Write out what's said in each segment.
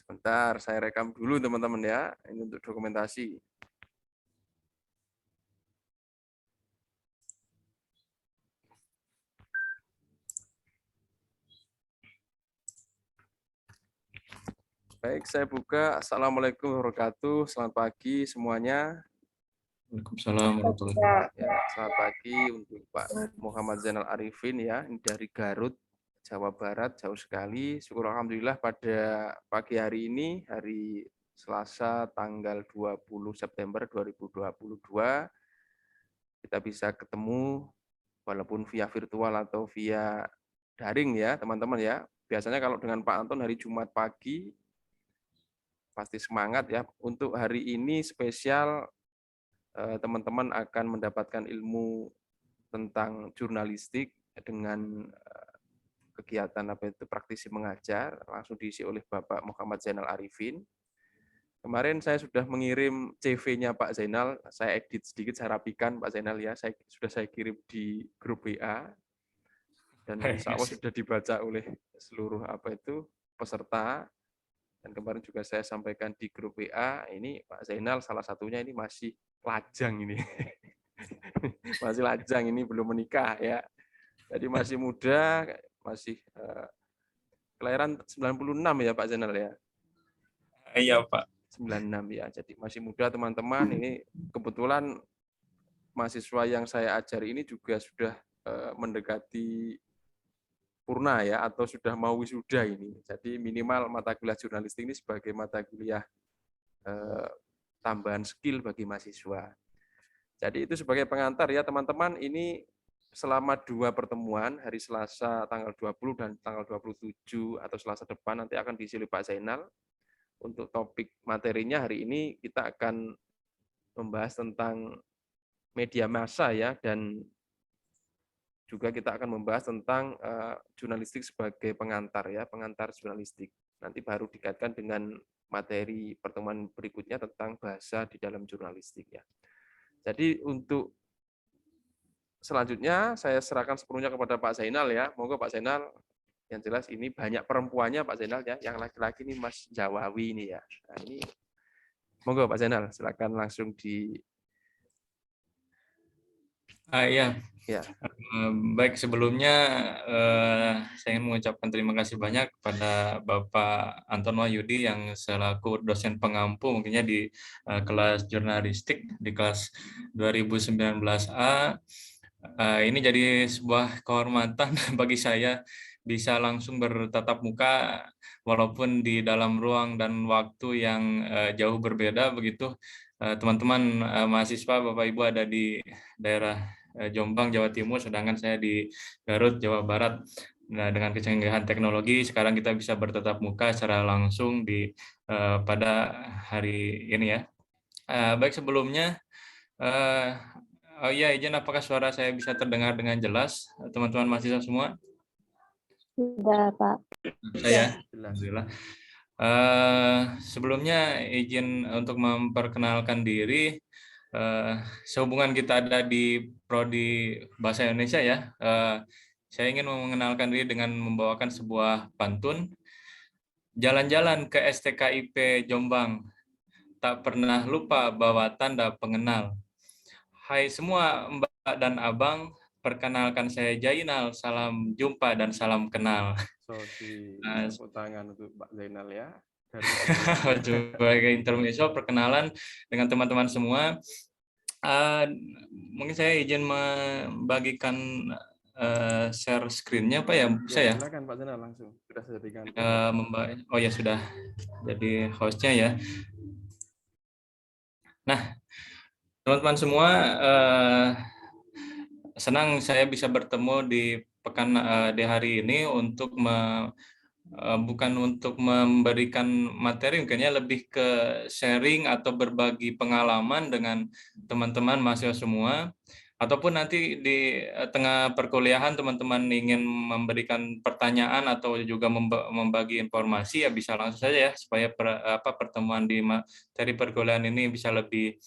Sebentar, saya rekam dulu teman-teman ya. Ini untuk dokumentasi. Baik, saya buka. Assalamualaikum warahmatullahi wabarakatuh. Selamat pagi semuanya. Waalaikumsalam warahmatullahi wabarakatuh. Ya, selamat pagi untuk Pak Muhammad Zainal Arifin ya, ini dari Garut, Jawa Barat, jauh sekali. Syukur alhamdulillah pada pagi hari ini, hari Selasa tanggal 20 September 2022, kita bisa ketemu walaupun via virtual atau via daring ya, teman-teman ya. Biasanya kalau dengan Pak Anton hari Jumat pagi pasti semangat ya. Untuk hari ini spesial teman-teman akan mendapatkan ilmu tentang jurnalistik dengan kegiatan apa itu praktisi mengajar langsung diisi oleh Bapak Muhammad Zainal Arifin. Kemarin saya sudah mengirim CV-nya Pak Zainal, saya edit sedikit, saya rapikan Pak Zainal ya, sudah saya kirim di grup WA dan insya Allah sudah dibaca oleh seluruh apa itu peserta. Dan kemarin juga saya sampaikan di grup WA, ini Pak Zainal salah satunya ini masih lajang ini. Masih lajang ini, belum menikah ya. Jadi masih muda, masih kelahiran 96 ya Pak Zainal ya. Iya Pak. 96 ya. Jadi masih muda teman-teman. Ini kebetulan mahasiswa yang saya ajari ini juga sudah mendekati purna ya, atau sudah mau wisuda ini. Jadi minimal mata kuliah jurnalistik ini sebagai mata kuliah tambahan skill bagi mahasiswa. Jadi itu sebagai pengantar ya teman-teman, ini selama 2 pertemuan, hari Selasa tanggal 20 dan tanggal 27 atau Selasa depan nanti akan diisi oleh Pak Zainal. Untuk topik materinya hari ini kita akan membahas tentang media massa ya, dan juga kita akan membahas tentang jurnalistik sebagai pengantar ya, pengantar jurnalistik. Nanti baru dikaitkan dengan materi pertemuan berikutnya tentang bahasa di dalam jurnalistik ya. Jadi untuk selanjutnya saya serahkan sepenuhnya kepada Pak Zainal ya. Monggo Pak Zainal, yang jelas ini banyak perempuannya Pak Zainal ya, yang laki-laki ini Mas Jawawi ini ya. Nah, ini monggo Pak Zainal, silakan langsung di Iya. ya. Baik, sebelumnya saya ingin mengucapkan terima kasih banyak kepada Bapak Anton Wahyudi yang selaku dosen pengampu mungkinnya di kelas jurnalistik di kelas 2019A. Ini jadi sebuah kehormatan bagi saya bisa langsung bertatap muka walaupun di dalam ruang dan waktu yang jauh berbeda begitu. Teman-teman mahasiswa Bapak Ibu ada di daerah Jombang, Jawa Timur, sedangkan saya di Garut, Jawa Barat. Nah, dengan kecanggihan teknologi sekarang kita bisa bertatap muka secara langsung di pada hari ini ya. Baik, sebelumnya oh iya, izin apakah suara saya bisa terdengar dengan jelas, teman-teman mahasiswa semua? Sudah, Pak. Saya, alhamdulillah. Sebelumnya izin untuk memperkenalkan diri. Sehubungan kita ada di Prodi Bahasa Indonesia ya, saya ingin mengenalkan diri dengan membawakan sebuah pantun. Jalan-jalan ke STKIP Jombang, tak pernah lupa bawa tanda pengenal. Hai semua Mbak dan Abang, perkenalkan saya Jainal, salam jumpa dan salam kenal. So, di tepuk tangan untuk Pak Zainal ya. Sebagai intermezzo perkenalan dengan teman-teman semua. Mungkin saya izin membagikan share screen-nya Pak ya, saya. Silakan Pak Zainal langsung. Sudah saya berikan. Oh ya sudah jadi hostnya ya. Nah, teman-teman semua, senang saya bisa bertemu di hari ini untuk bukan untuk memberikan materi, mungkinnya lebih ke sharing atau berbagi pengalaman dengan teman-teman mahasiswa semua. Ataupun nanti di tengah perkuliahan teman-teman ingin memberikan pertanyaan atau juga membagi informasi, ya bisa langsung saja ya, supaya pertemuan di materi perkuliahan ini bisa lebih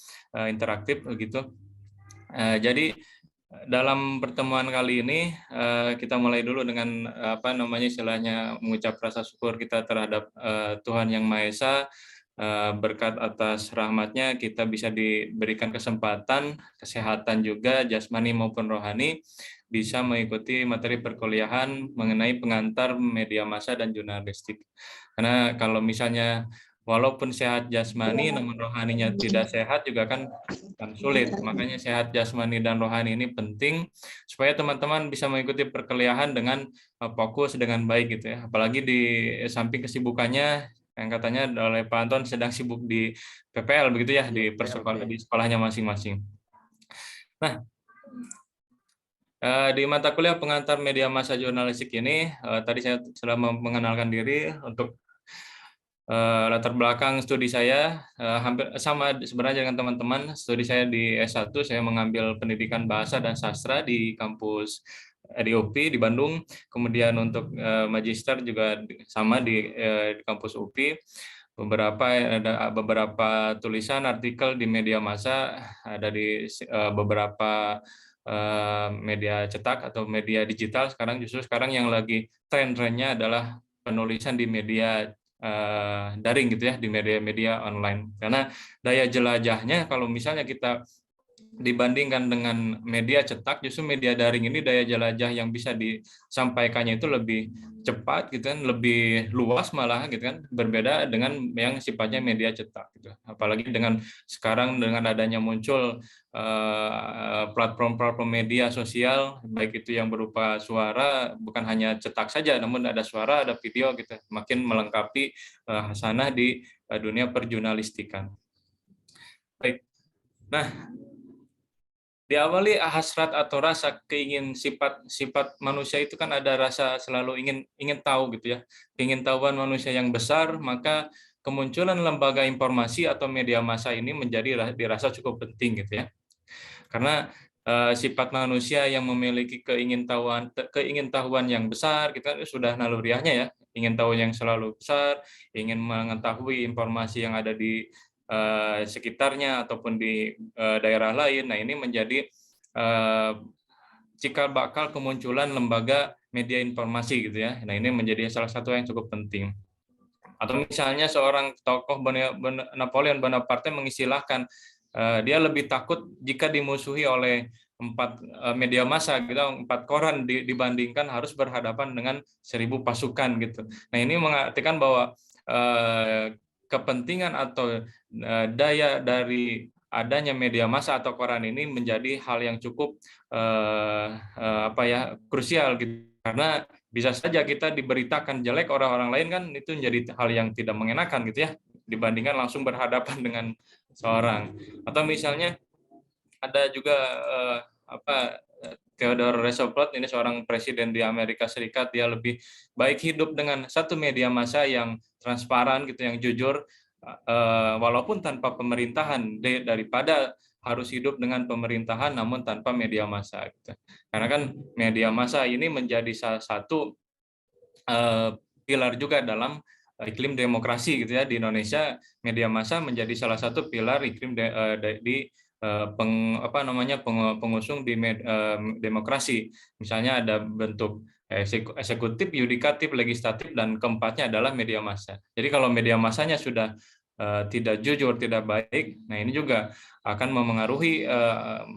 interaktif begitu. Jadi dalam pertemuan kali ini kita mulai dulu dengan istilahnya mengucap rasa syukur kita terhadap Tuhan Yang Maha Esa. Berkat atas rahmatnya kita bisa diberikan kesempatan, kesehatan juga jasmani maupun rohani, bisa mengikuti materi perkuliahan mengenai pengantar media massa dan jurnalistik. Karena kalau misalnya walaupun sehat jasmani namun rohaninya tidak sehat juga kan sulit. Makanya sehat jasmani dan rohani ini penting supaya teman-teman bisa mengikuti perkuliahan dengan fokus dengan baik gitu ya. Apalagi di samping kesibukannya yang katanya oleh Pak Anton sedang sibuk di PPL begitu ya, di sekolahnya masing-masing. Nah, di mata kuliah pengantar media massa jurnalistik ini tadi saya sudah mengenalkan diri. Untuk latar belakang studi saya hampir sama sebenarnya dengan teman-teman. Studi saya di S1, saya mengambil pendidikan bahasa dan sastra di kampus di UPI di Bandung. Kemudian untuk magister juga sama di kampus UPI. Ada beberapa tulisan artikel di media massa, ada di beberapa media cetak atau media digital. Sekarang yang lagi tren-trennya adalah penulisan di media daring gitu ya, di media-media online. Karena daya jelajahnya kalau misalnya kita dibandingkan dengan media cetak, justru media daring ini daya jelajah yang bisa disampaikannya itu lebih cepat gitu kan, lebih luas malah gitu kan, berbeda dengan yang sifatnya media cetak gitu. Apalagi dengan sekarang dengan adanya muncul platform-platform media sosial, baik itu yang berupa suara, bukan hanya cetak saja, namun ada suara, ada video gitu, makin melengkapi hasanah di dunia perjurnalistikan. Baik. Nah, diawali hasrat atau rasa sifat manusia itu kan ada rasa selalu ingin tahu gitu ya, ingin tahuan manusia yang besar, maka kemunculan lembaga informasi atau media massa ini dirasa cukup penting gitu ya, karena sifat manusia yang memiliki keingintahuan yang besar, kita sudah naluriahnya ya, ingin tahu yang selalu besar, ingin mengetahui informasi yang ada di sekitarnya ataupun di daerah lain. Nah, ini menjadi cikal bakal kemunculan lembaga media informasi gitu ya. Nah, ini menjadi salah satu yang cukup penting. Atau misalnya seorang tokoh Napoleon Bonaparte mengistilahkan dia lebih takut jika dimusuhi oleh 4 media massa gitu, 4 koran dibandingkan harus berhadapan dengan 1000 pasukan gitu. Nah, ini mengartikan bahwa kepentingan atau daya dari adanya media massa atau koran ini menjadi hal yang cukup krusial gitu, karena bisa saja kita diberitakan jelek orang-orang lain kan, itu menjadi hal yang tidak mengenakan gitu ya, dibandingkan langsung berhadapan dengan seorang. Atau misalnya ada juga Theodore Roosevelt, ini seorang presiden di Amerika Serikat, dia lebih baik hidup dengan satu media massa yang transparan gitu, yang jujur, walaupun tanpa pemerintahan, daripada harus hidup dengan pemerintahan namun tanpa media massa gitu. Karena kan media massa ini menjadi salah satu pilar juga dalam iklim demokrasi gitu ya. Di Indonesia media massa menjadi salah satu pilar iklim pengusung di demokrasi. Misalnya ada bentuk eksekutif, yudikatif, legislatif, dan keempatnya adalah media massa. Jadi kalau media massanya sudah tidak jujur, tidak baik, nah ini juga akan memengaruhi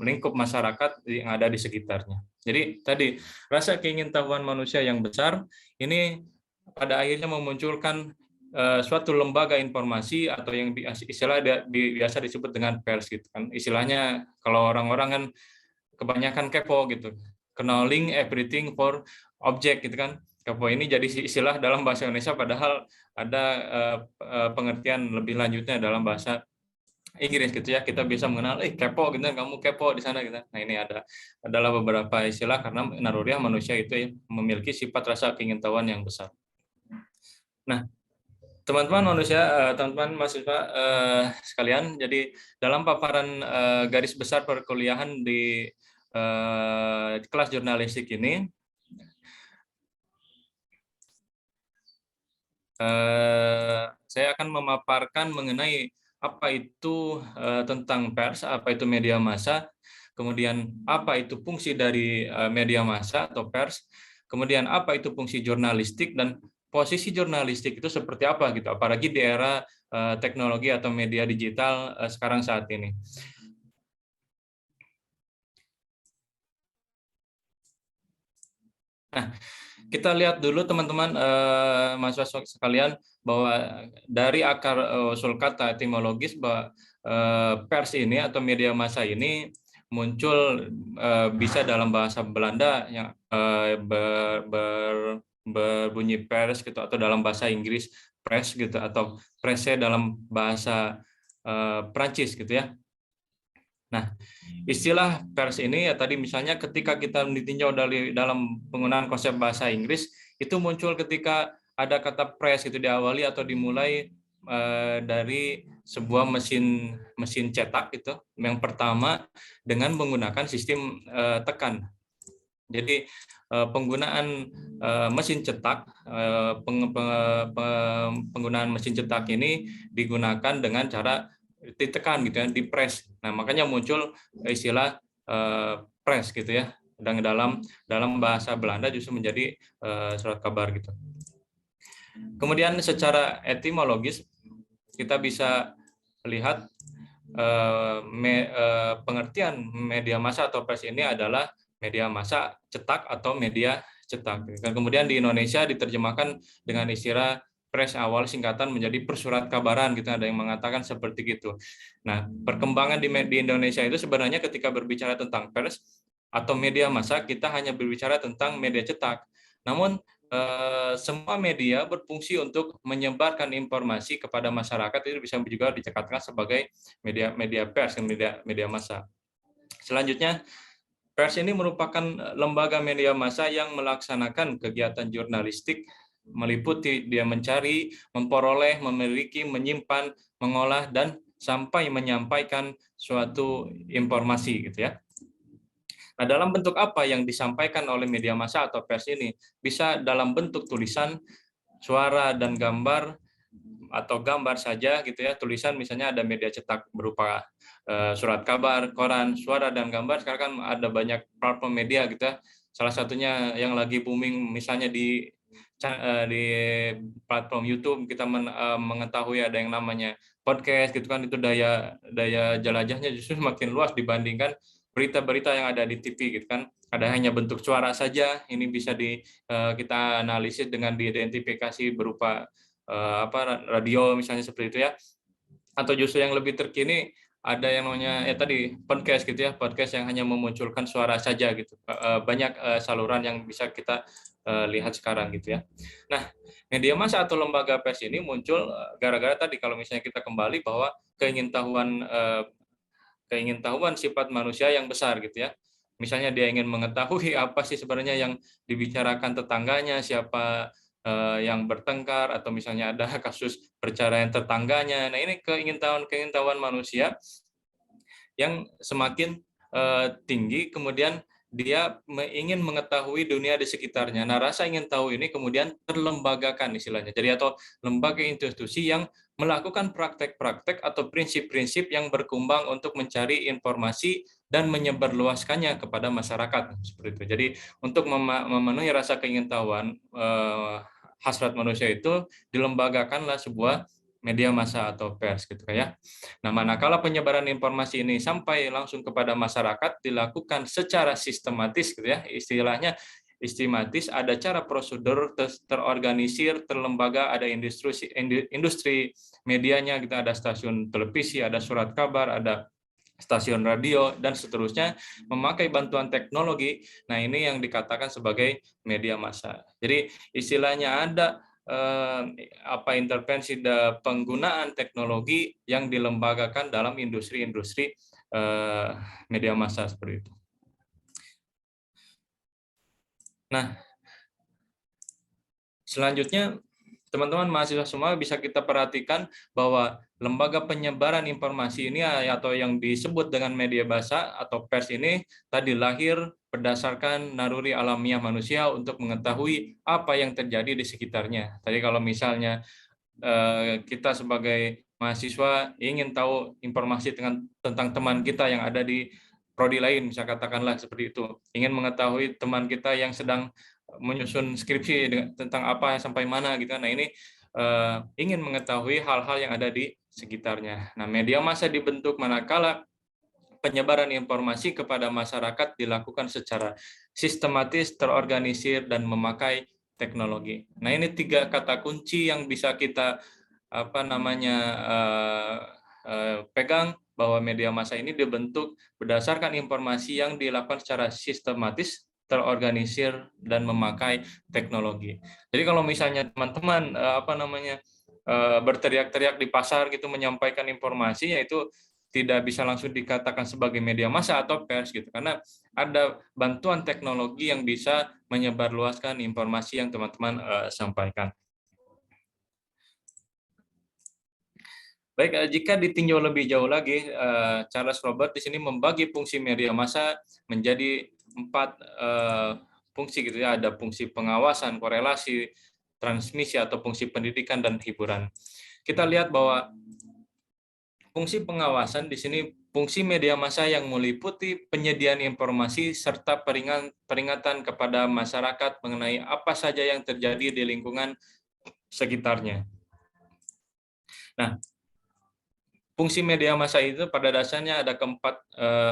lingkup masyarakat yang ada di sekitarnya. Jadi tadi rasa keingintahuan manusia yang besar ini pada akhirnya memunculkan suatu lembaga informasi atau yang biasa disebut dengan pers gitu kan. Istilahnya kalau orang-orang kan kebanyakan kepo gitu. Knowing everything for object gitu kan. Kepo ini jadi istilah dalam bahasa Indonesia, padahal ada pengertian lebih lanjutnya dalam bahasa Inggris gitu ya. Kita bisa mengenal kepo gitu, kamu kepo di sana gitu. Nah, ini adalah beberapa istilah karena naluriah manusia itu ya, memiliki sifat rasa keingintahuan yang besar. Nah, teman-teman mahasiswa sekalian, jadi dalam paparan garis besar perkuliahan di kelas jurnalistik ini, saya akan memaparkan mengenai apa itu tentang pers, apa itu media massa, kemudian apa itu fungsi dari media massa atau pers, kemudian apa itu fungsi jurnalistik, dan posisi jurnalistik itu seperti apa gitu, apalagi di era teknologi atau media digital sekarang saat ini. Nah, kita lihat dulu teman-teman mahasiswa sekalian bahwa dari akar usul kata etimologis bahwa pers ini atau media massa ini muncul bisa dalam bahasa Belanda yang berbunyi pers gitu, atau dalam bahasa Inggris press gitu, atau presse dalam bahasa Prancis gitu ya. Nah, istilah pers ini ya tadi misalnya ketika kita ditinjau dari dalam penggunaan konsep bahasa Inggris, itu muncul ketika ada kata press itu diawali atau dimulai dari sebuah mesin cetak itu yang pertama dengan menggunakan sistem tekan. Jadi penggunaan mesin cetak, penggunaan mesin cetak ini digunakan dengan cara ditekan gitu ya, di press. Nah, makanya muncul istilah press gitu ya. Dan dalam bahasa Belanda justru menjadi surat kabar gitu. Kemudian secara etimologis kita bisa lihat pengertian media massa atau press ini adalah media massa cetak atau media cetak. Dan kemudian di Indonesia diterjemahkan dengan istilah press awal singkatan menjadi persurat kabaran gitu, ada yang mengatakan seperti gitu. Nah, perkembangan di Indonesia itu sebenarnya ketika berbicara tentang pers atau media massa kita hanya berbicara tentang media cetak. Namun semua media berfungsi untuk menyebarkan informasi kepada masyarakat, itu bisa juga dikatakan sebagai media pers, media massa. Selanjutnya, pers ini merupakan lembaga media massa yang melaksanakan kegiatan jurnalistik, meliputi dia mencari, memperoleh, memiliki, menyimpan, mengolah, dan sampai menyampaikan suatu informasi gitu ya. Nah, dalam bentuk apa yang disampaikan oleh media massa atau pers ini? Bisa dalam bentuk tulisan, suara, dan gambar, atau gambar saja gitu ya. Tulisan misalnya ada media cetak berupa surat kabar, koran, suara, dan gambar. Sekarang kan ada banyak platform media gitu ya. Salah satunya yang lagi booming misalnya di platform YouTube kita mengetahui ada yang namanya podcast gitu kan, itu daya jelajahnya justru makin luas dibandingkan berita-berita yang ada di TV gitu kan. Ada hanya bentuk suara saja, ini bisa kita analisis dengan diidentifikasi berupa radio misalnya seperti itu ya. Atau justru yang lebih terkini ada yang namanya tadi podcast gitu ya, podcast yang hanya memunculkan suara saja gitu. Banyak saluran yang bisa kita lihat sekarang gitu ya. Nah, media massa atau lembaga pers ini muncul gara-gara tadi kalau misalnya kita kembali bahwa keingintahuan sifat manusia yang besar gitu ya. Misalnya dia ingin mengetahui apa sih sebenarnya yang dibicarakan tetangganya, siapa yang bertengkar, atau misalnya ada kasus perceraian tetangganya. Nah, ini keingintahuan manusia yang semakin tinggi, kemudian dia ingin mengetahui dunia di sekitarnya. Nah, rasa ingin tahu ini kemudian terlembagakan istilahnya. Jadi atau lembaga institusi yang melakukan praktek-praktek atau prinsip-prinsip yang berkembang untuk mencari informasi dan menyebarluaskannya kepada masyarakat seperti itu. Jadi untuk memenuhi rasa keingintahuan hasrat manusia itu dilembagakanlah sebuah media massa atau pers gitu ya. Nah, manakala penyebaran informasi ini sampai langsung kepada masyarakat dilakukan secara sistematis gitu ya, istilahnya sistematis, ada cara prosedur terorganisir, terlembaga, ada industri medianya gitu, ada stasiun televisi, ada surat kabar, ada stasiun radio, dan seterusnya, memakai bantuan teknologi. Nah, ini yang dikatakan sebagai media massa. Jadi istilahnya ada intervensi penggunaan teknologi yang dilembagakan dalam industri-industri media massa seperti itu. Nah, selanjutnya teman-teman mahasiswa semua bisa kita perhatikan bahwa lembaga penyebaran informasi ini atau yang disebut dengan media massa atau pers ini tadi lahir berdasarkan naluri alamiah manusia untuk mengetahui apa yang terjadi di sekitarnya. Tadi kalau misalnya kita sebagai mahasiswa ingin tahu informasi tentang teman kita yang ada di prodi lain, bisa katakanlah seperti itu. Ingin mengetahui teman kita yang sedang menyusun skripsi tentang apa sampai mana gitu. Nah, ini ingin mengetahui hal-hal yang ada di sekitarnya. Nah, media massa dibentuk manakala penyebaran informasi kepada masyarakat dilakukan secara sistematis, terorganisir, dan memakai teknologi. Nah, ini 3 kata kunci yang bisa kita pegang, bahwa media massa ini dibentuk berdasarkan informasi yang dilakukan secara sistematis, terorganisir, dan memakai teknologi. Jadi kalau misalnya teman-teman berteriak-teriak di pasar gitu menyampaikan informasi, yaitu tidak bisa langsung dikatakan sebagai media massa atau pers gitu, karena ada bantuan teknologi yang bisa menyebarluaskan informasi yang teman-teman sampaikan. Baik, jika ditinjau lebih jauh lagi, Charles Robert di sini membagi fungsi media massa menjadi 4 fungsi gitu ya. Ada fungsi pengawasan, korelasi, transmisi atau fungsi pendidikan dan hiburan. Kita lihat bahwa fungsi pengawasan di sini fungsi media massa yang meliputi penyediaan informasi serta peringatan kepada masyarakat mengenai apa saja yang terjadi di lingkungan sekitarnya. Nah, fungsi media massa itu pada dasarnya ada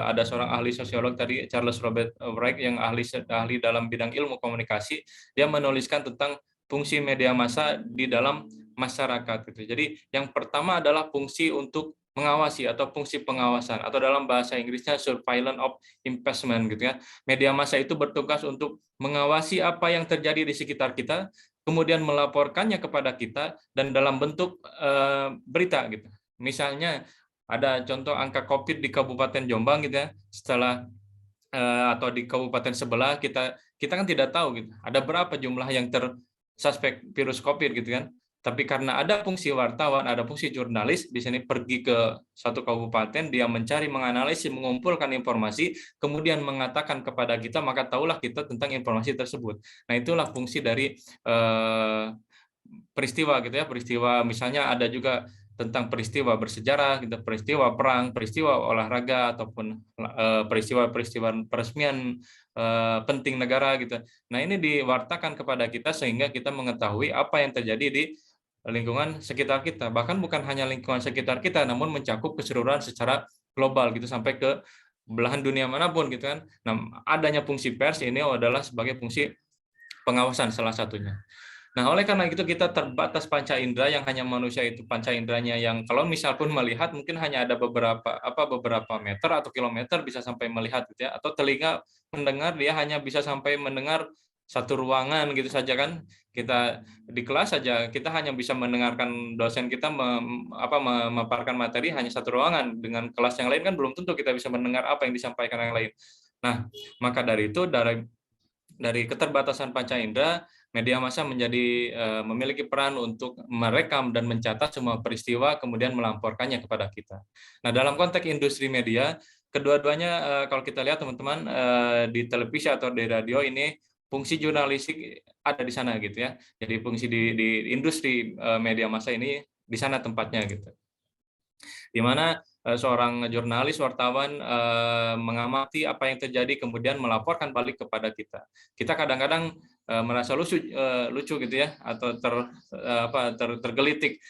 ada seorang ahli sosiolog tadi, Charles Robert Wright, yang ahli dalam bidang ilmu komunikasi. Dia menuliskan tentang fungsi media massa di dalam masyarakat gitu. Jadi yang pertama adalah fungsi untuk mengawasi atau fungsi pengawasan, atau dalam bahasa Inggrisnya surveillance of investment gitu ya. Media massa itu bertugas untuk mengawasi apa yang terjadi di sekitar kita, kemudian melaporkannya kepada kita dan dalam bentuk berita gitu. Misalnya ada contoh angka COVID di Kabupaten Jombang gitu ya, setelah atau di kabupaten sebelah kita kan tidak tahu gitu, ada berapa jumlah yang tersuspek virus COVID gitu kan. Tapi karena ada fungsi wartawan, ada fungsi jurnalis di sini pergi ke satu kabupaten, dia mencari, menganalisis, mengumpulkan informasi, kemudian mengatakan kepada kita, maka tahulah kita tentang informasi tersebut. Nah, itulah fungsi dari peristiwa gitu ya, peristiwa misalnya ada juga tentang peristiwa bersejarah, gitu, peristiwa perang, peristiwa olahraga, ataupun peristiwa-peristiwa peresmian penting negara gitu. Nah, ini diwartakan kepada kita sehingga kita mengetahui apa yang terjadi di lingkungan sekitar kita. Bahkan bukan hanya lingkungan sekitar kita, namun mencakup keseluruhan secara global gitu sampai ke belahan dunia manapun gitu kan. Nah, adanya fungsi pers ini adalah sebagai fungsi pengawasan salah satunya. Nah, oleh karena itu kita terbatas panca indera, yang hanya manusia itu panca inderanya yang kalau misal pun melihat mungkin hanya ada beberapa meter atau kilometer bisa sampai melihat gitu ya, atau telinga mendengar dia hanya bisa sampai mendengar satu ruangan gitu saja kan. Kita di kelas saja kita hanya bisa mendengarkan dosen kita memaparkan materi hanya satu ruangan, dengan kelas yang lain kan belum tentu kita bisa mendengar apa yang disampaikan yang lain. Nah, maka dari itu dari keterbatasan panca indera, media massa memiliki peran untuk merekam dan mencatat semua peristiwa, kemudian melamporkannya kepada kita. Nah, dalam konteks industri media, kedua-duanya kalau kita lihat teman-teman di televisi atau di radio ini fungsi jurnalistik ada di sana gitu ya. Jadi fungsi di industri media massa ini di sana tempatnya gitu. Di mana seorang jurnalis, wartawan mengamati apa yang terjadi, kemudian melaporkan balik kepada kita. Kita kadang-kadang merasa lucu gitu ya, atau tergelitik.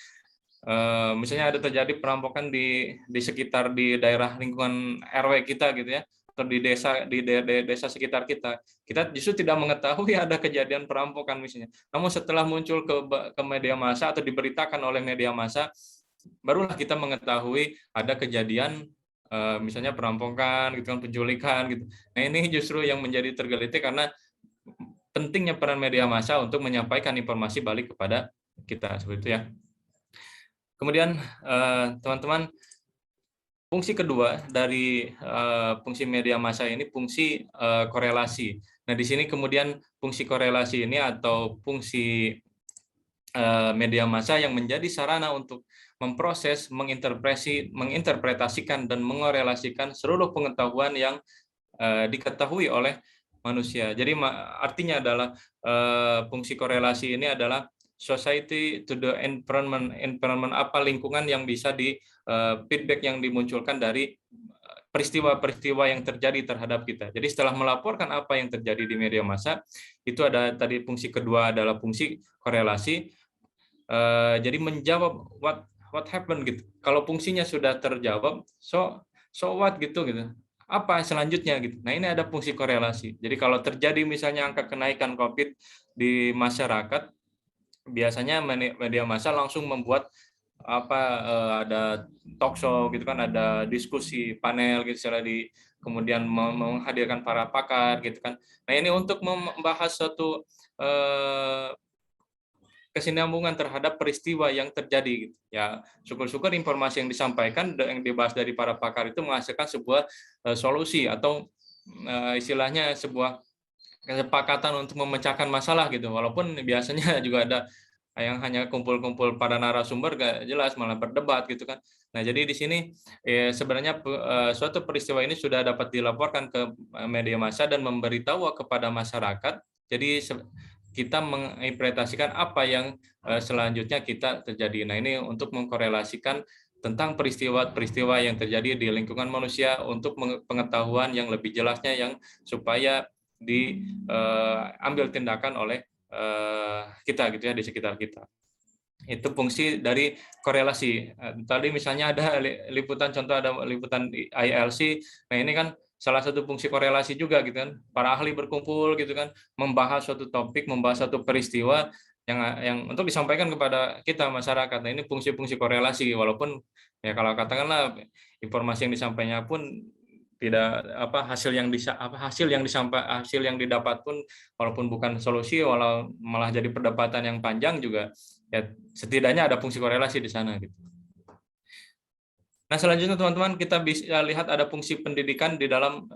Misalnya ada terjadi perampokan di sekitar di daerah lingkungan RW kita gitu ya, atau di desa sekitar kita. Kita justru tidak mengetahui ada kejadian perampokan misalnya. Namun setelah muncul ke media massa atau diberitakan oleh media massa, barulah kita mengetahui ada kejadian misalnya perampokan gitu kan, penculikan gitu. Nah, ini justru yang menjadi tergelitik karena pentingnya peran media massa untuk menyampaikan informasi balik kepada kita, seperti itu ya. Kemudian teman-teman, fungsi kedua dari fungsi media massa ini fungsi korelasi. Nah, di sini kemudian fungsi korelasi ini atau fungsi media massa yang menjadi sarana untuk memproses, menginterpretasikan dan mengorelasikan seluruh pengetahuan yang diketahui oleh manusia. Jadi artinya adalah fungsi korelasi ini adalah society to the environment apa lingkungan yang bisa di feedback yang dimunculkan dari peristiwa-peristiwa yang terjadi terhadap kita. Jadi setelah melaporkan apa yang terjadi di media massa, itu ada tadi fungsi kedua adalah fungsi korelasi. Jadi menjawab what happened gitu. Kalau fungsinya sudah terjawab, so what gitu. Apa selanjutnya gitu. Nah, ini ada fungsi korelasi. Jadi kalau terjadi misalnya angka kenaikan COVID di masyarakat, biasanya media massa langsung membuat ada talk show gitu kan, ada diskusi panel gitu, kemudian menghadirkan para pakar gitu kan. Nah, ini untuk membahas suatu kesinambungan terhadap peristiwa yang terjadi gitu. Ya, syukur-syukur informasi yang disampaikan yang dibahas dari para pakar itu menghasilkan sebuah solusi atau istilahnya sebuah kesepakatan untuk memecahkan masalah gitu. Walaupun biasanya juga ada yang hanya kumpul-kumpul para narasumber gak jelas, malah berdebat gitu kan. Nah, jadi di sini sebenarnya suatu peristiwa ini sudah dapat dilaporkan ke media massa dan memberitahu kepada masyarakat. Jadi kita menginterpretasikan apa yang selanjutnya kita terjadi. Nah, ini untuk mengkorelasikan tentang peristiwa-peristiwa yang terjadi di lingkungan manusia untuk pengetahuan yang lebih jelasnya, yang supaya diambil tindakan oleh kita gitu ya, di sekitar kita. Itu fungsi dari korelasi. Tadi misalnya ada liputan, contoh ada liputan ILC. Nah, ini kan salah satu fungsi korelasi juga gitu kan. Para ahli berkumpul gitu kan, membahas suatu topik, membahas suatu peristiwa yang untuk disampaikan kepada kita masyarakat. Nah, ini fungsi-fungsi korelasi, walaupun ya kalau katakanlah informasi yang disampaikannya pun tidak hasil yang didapat pun walaupun bukan solusi, walau malah jadi perdebatan yang panjang juga, ya setidaknya ada fungsi korelasi di sana gitu. Nah, selanjutnya teman-teman, kita bisa lihat ada fungsi pendidikan di dalam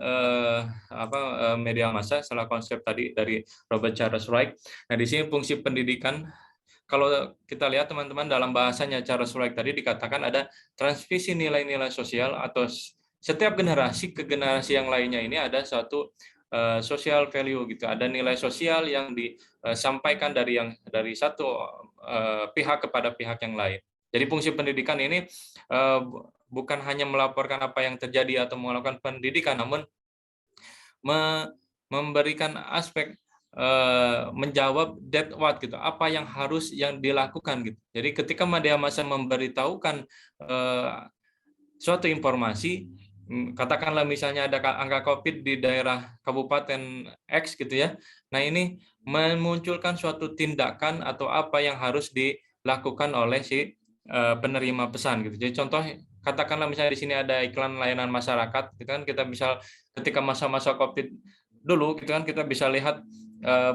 media massa setelah konsep tadi dari Robert Charles Wright. Nah, di sini fungsi pendidikan, kalau kita lihat teman-teman, dalam bahasanya Charles Wright tadi dikatakan ada transmisi nilai-nilai sosial, atau setiap generasi ke generasi yang lainnya ini ada suatu social value gitu, ada nilai sosial yang disampaikan dari satu pihak kepada pihak yang lain. Jadi fungsi pendidikan ini bukan hanya melaporkan apa yang terjadi atau melakukan pendidikan, namun memberikan aspek menjawab that what gitu, apa yang harus yang dilakukan gitu. Jadi ketika media massa memberitahukan suatu informasi, katakanlah misalnya ada angka COVID di daerah Kabupaten X gitu ya. Nah, ini memunculkan suatu tindakan atau apa yang harus dilakukan oleh si penerima pesan gitu. Jadi contoh, katakanlah misalnya di sini ada iklan layanan masyarakat, gitu kan, kita bisa ketika masa-masa COVID dulu gitu kan, kita bisa lihat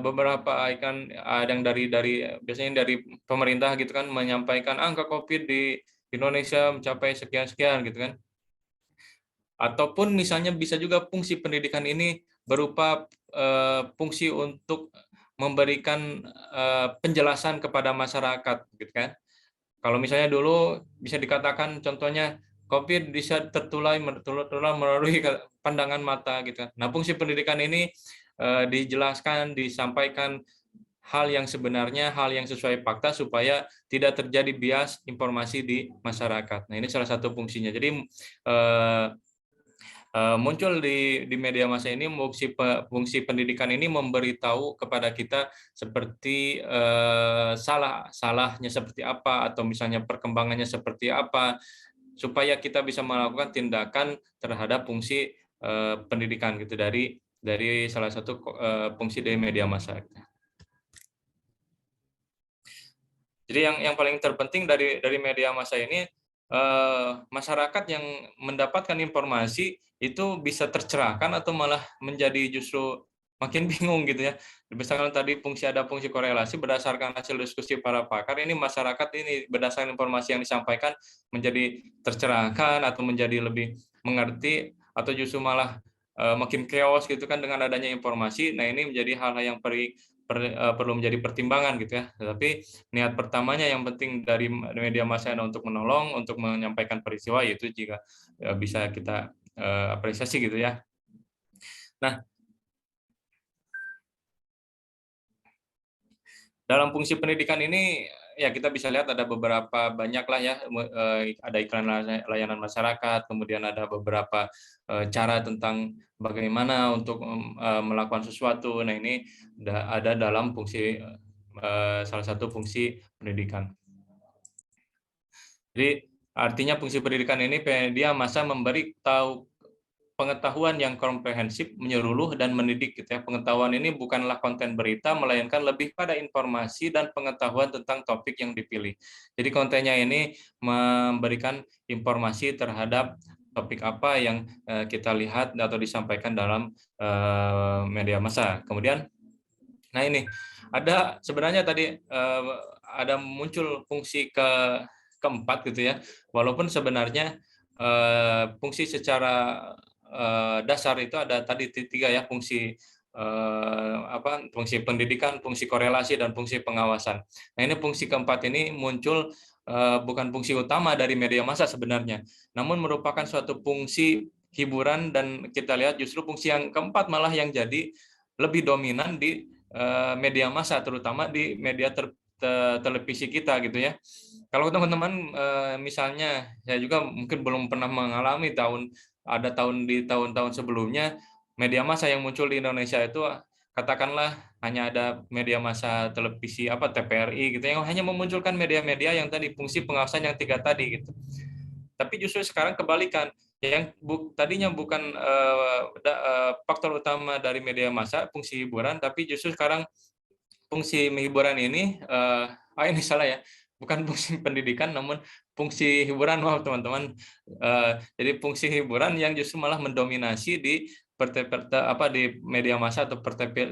beberapa iklan yang biasanya dari pemerintah gitu kan, menyampaikan angka COVID di Indonesia mencapai sekian-sekian gitu kan. Ataupun misalnya bisa juga fungsi pendidikan ini berupa fungsi untuk memberikan penjelasan kepada masyarakat gitu kan. Kalau misalnya dulu bisa dikatakan contohnya COVID bisa tertular melalui pandangan mata gitu. Nah, fungsi pendidikan ini dijelaskan, disampaikan hal yang sebenarnya, hal yang sesuai fakta supaya tidak terjadi bias informasi di masyarakat. Nah, ini salah satu fungsinya. Jadi muncul di media massa ini fungsi pendidikan ini memberitahu kepada kita seperti salahnya seperti apa, atau misalnya perkembangannya seperti apa, supaya kita bisa melakukan tindakan terhadap fungsi pendidikan gitu, dari salah satu fungsi dari media massa. Jadi yang paling terpenting dari media massa ini, masyarakat yang mendapatkan informasi itu bisa tercerahkan atau malah menjadi justru makin bingung gitu ya. Misalkan tadi ada fungsi korelasi berdasarkan hasil diskusi para pakar, ini masyarakat ini berdasarkan informasi yang disampaikan menjadi tercerahkan atau menjadi lebih mengerti, atau justru malah makin chaos gitu kan dengan adanya informasi. Nah, ini menjadi hal-hal yang perlu menjadi pertimbangan gitu ya. Tapi niat pertamanya yang penting dari media massa untuk menolong, untuk menyampaikan peristiwa, yaitu jika bisa kita apresiasi gitu ya. Nah, dalam fungsi pendidikan ini ya kita bisa lihat ada beberapa banyak lah ya, ada iklan layanan masyarakat, kemudian ada beberapa cara tentang bagaimana untuk melakukan sesuatu. Nah, ini ada dalam fungsi salah satu fungsi pendidikan. Jadi artinya fungsi pendidikan ini dia masa memberi tahu pengetahuan yang komprehensif, menyeluruh dan mendidik gitu ya. Pengetahuan ini bukanlah konten berita, melainkan lebih pada informasi dan pengetahuan tentang topik yang dipilih. Jadi kontennya ini memberikan informasi terhadap topik apa yang kita lihat atau disampaikan dalam media massa. Kemudian, nah ini ada sebenarnya tadi ada muncul fungsi keempat gitu ya. Walaupun sebenarnya fungsi secara dasar itu ada tadi tiga ya, fungsi fungsi pendidikan, fungsi korelasi, dan fungsi pengawasan. Nah, ini fungsi keempat ini muncul bukan fungsi utama dari media massa sebenarnya, namun merupakan suatu fungsi hiburan, dan kita lihat justru fungsi yang keempat malah yang jadi lebih dominan di media massa, terutama di media televisi kita gitu ya. Kalau teman-teman misalnya, saya juga mungkin belum pernah mengalami di tahun-tahun sebelumnya media massa yang muncul di Indonesia itu katakanlah hanya ada media massa televisi TVRI gitu yang hanya memunculkan media-media yang tadi fungsi pengawasan yang tiga tadi gitu. Tapi justru sekarang kebalikan, yang tadinya bukan faktor utama dari media massa fungsi hiburan, tapi justru sekarang fungsi hiburan ini ini salah ya, bukan fungsi pendidikan namun fungsi hiburan, maaf teman-teman. Jadi fungsi hiburan yang justru malah mendominasi di di media massa atau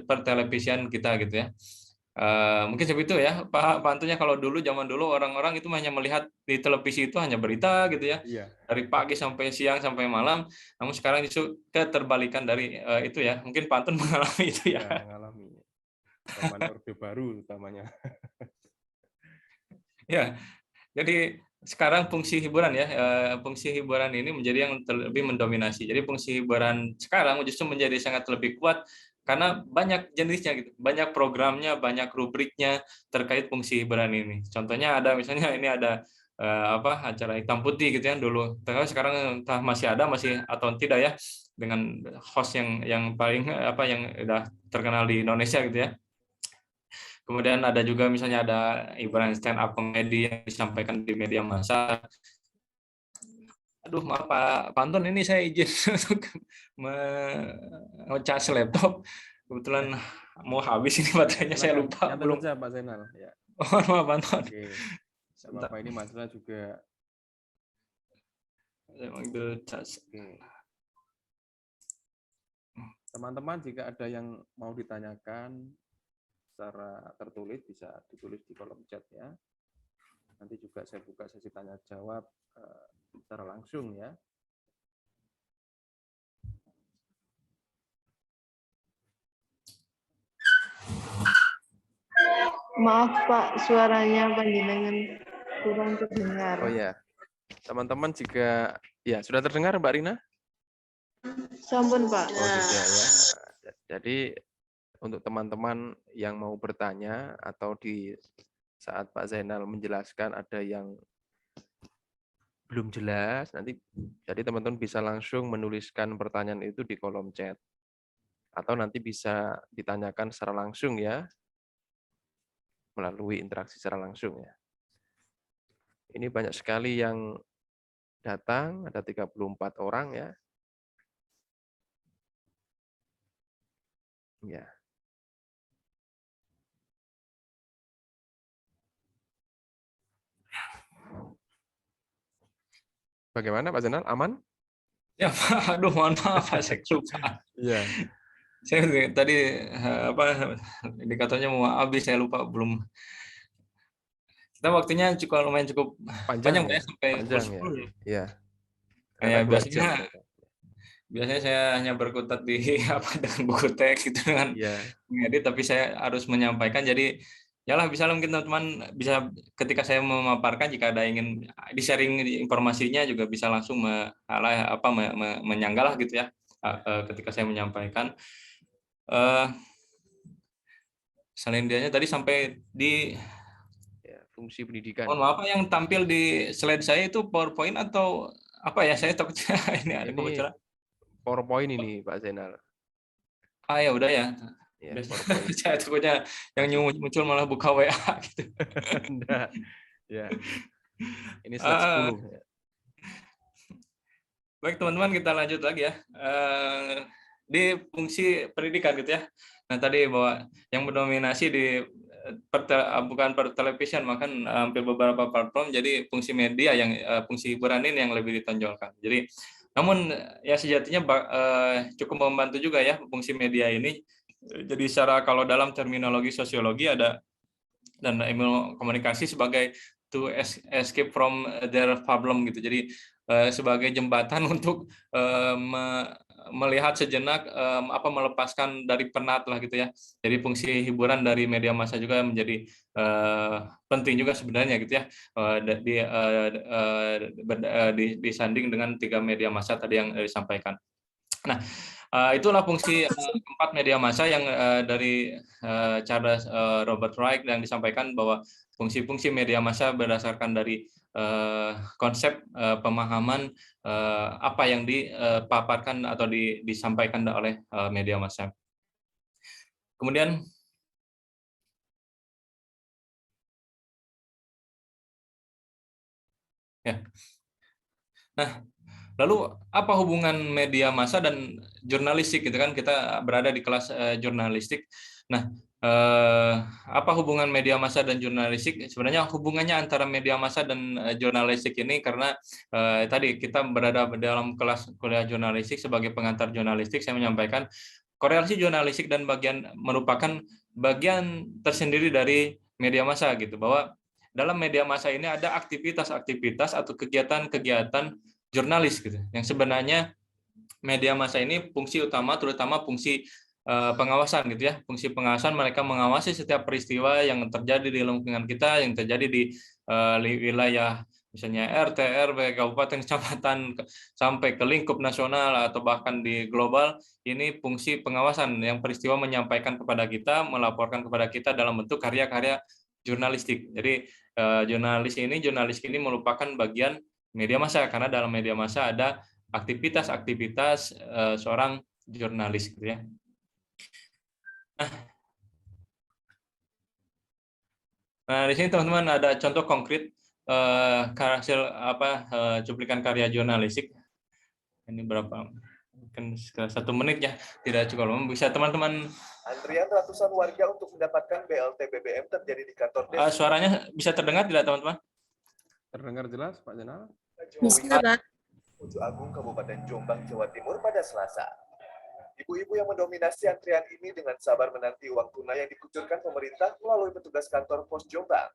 pertelevisian kita gitu ya. Mungkin seperti itu ya Pak Antunya. Kalau zaman dulu orang-orang itu hanya melihat di televisi itu hanya berita gitu ya, dari pagi sampai siang sampai malam. Namun sekarang justru keterbalikan dari itu ya. Mungkin Pak Antun mengalami itu ya. Mengalami zaman Orde Baru utamanya. Ya, jadi sekarang fungsi hiburan ya, fungsi hiburan ini menjadi yang lebih mendominasi. Jadi fungsi hiburan sekarang justru menjadi sangat lebih kuat karena banyak jenisnya gitu, banyak programnya, banyak rubriknya terkait fungsi hiburan ini. Contohnya ada misalnya ini ada acara hitam putih gitu ya dulu. Tapi sekarang entah masih ada atau tidak ya, dengan host yang paling yang udah terkenal di Indonesia gitu ya. Kemudian ada juga misalnya ada hiburan stand up komedi yang disampaikan di media massa. Aduh, maaf Pak Pantun, ini saya izin untuk ngecas laptop. Kebetulan mau habis ini baterainya, saya lupa. Belum saja Pak Zainal. Ya. Oh, maaf Pantun. Oke. Apa ini masalah juga. Oke. Teman-teman jika ada yang mau ditanyakan secara tertulis bisa ditulis di kolom chat ya. Nanti juga saya buka sesi tanya jawab secara langsung ya. Maaf Pak, suaranya panjenengan kurang terdengar. Oh ya, teman-teman jika ya sudah terdengar Mbak Rina? Sampun Pak. Oh sudah ya. Jadi untuk teman-teman yang mau bertanya atau di saat Pak Zainal menjelaskan ada yang belum jelas, nanti jadi teman-teman bisa langsung menuliskan pertanyaan itu di kolom chat. Atau nanti bisa ditanyakan secara langsung ya, melalui interaksi secara langsung ya. Ini banyak sekali yang datang, ada 34 orang ya. Ya. Bagaimana Pak Zainal? Aman? Ya Pak, aduh mohon maaf saya lupa. Iya. Saya tadi indikatornya mau habis, saya lupa belum. Kita waktunya lumayan cukup panjang ya, sampai panjang 10 ya. Iya. Kayak biasanya saya hanya berkutat di dengan buku teks gitu dengan mengedit, tapi saya harus menyampaikan. Jadi yalah, bisa mungkin teman-teman bisa ketika saya memaparkan, jika ada ingin di-sharing informasinya juga bisa langsung menyanggalah gitu ya ketika saya menyampaikan. Selain dianya tadi sampai di fungsi pendidikan. Mohon maaf, yang tampil di slide saya itu PowerPoint atau apa ya? Saya takutnya ini ada Ini kebocoran. PowerPoint ini Pak Zainal. Ah ya udah ya. Ya, Biasa- PowerPoint. Saya takutnya yang muncul malah buka WA gitu. Enggak. Ya. Ini slide Ah, 10. Ya. Baik teman-teman, kita lanjut lagi ya. Di fungsi pendidikan gitu ya. Nah tadi bahwa yang mendominasi di bukan per television, bahkan hampir beberapa platform, jadi fungsi media yang fungsi hiburan ini yang lebih ditonjolkan. Jadi namun ya sejatinya cukup membantu juga ya fungsi media ini. Jadi secara kalau dalam terminologi sosiologi ada dan ilmu komunikasi sebagai to escape from their problem gitu. Jadi sebagai jembatan untuk melihat sejenak melepaskan dari penat lah gitu ya. Jadi fungsi hiburan dari media massa juga menjadi penting juga sebenarnya gitu ya. Disanding dengan 3 media massa tadi yang disampaikan. Nah, itulah fungsi keempat media massa yang dari Charles Robert Reich yang disampaikan bahwa fungsi-fungsi media massa berdasarkan dari konsep pemahaman apa yang dipaparkan atau disampaikan oleh media massa. Kemudian ya. Nah, lalu apa hubungan media massa dan jurnalistik gitu kan, kita berada di kelas jurnalistik. Nah, apa hubungan media massa dan jurnalistik? Sebenarnya hubungannya antara media massa dan jurnalistik ini karena tadi kita berada dalam kelas kuliah jurnalistik sebagai pengantar jurnalistik, saya menyampaikan korelasi jurnalistik dan merupakan bagian tersendiri dari media massa gitu, bahwa dalam media massa ini ada aktivitas-aktivitas atau kegiatan-kegiatan jurnalis gitu. Yang sebenarnya media massa ini fungsi utama terutama fungsi pengawasan gitu ya. Fungsi pengawasan, mereka mengawasi setiap peristiwa yang terjadi di lingkungan kita, yang terjadi di wilayah misalnya RT, RW, kabupaten, kecamatan sampai ke lingkup nasional atau bahkan di global. Ini fungsi pengawasan yang peristiwa menyampaikan kepada kita, melaporkan kepada kita dalam bentuk karya-karya jurnalistik. Jadi jurnalis ini merupakan bagian media massa karena dalam media massa ada aktivitas-aktivitas seorang jurnalis gitu ya. Nah, di sini teman-teman ada contoh konkret hasil cuplikan karya jurnalistik. Ini berapa? Mungkin 1 menit ya, tidak cukup lama. Bisa teman-teman. Antrian ratusan warga untuk mendapatkan BLT BBM terjadi di kantor desa. Suaranya bisa terdengar tidak teman-teman? Terdengar jelas Pak Zainal? Bisa, Pak. Mojo Agung, Kabupaten Jombang, Jawa Timur pada Selasa. Ibu-ibu yang mendominasi antrian ini dengan sabar menanti uang tunai yang dikucurkan pemerintah melalui petugas kantor pos Jombang.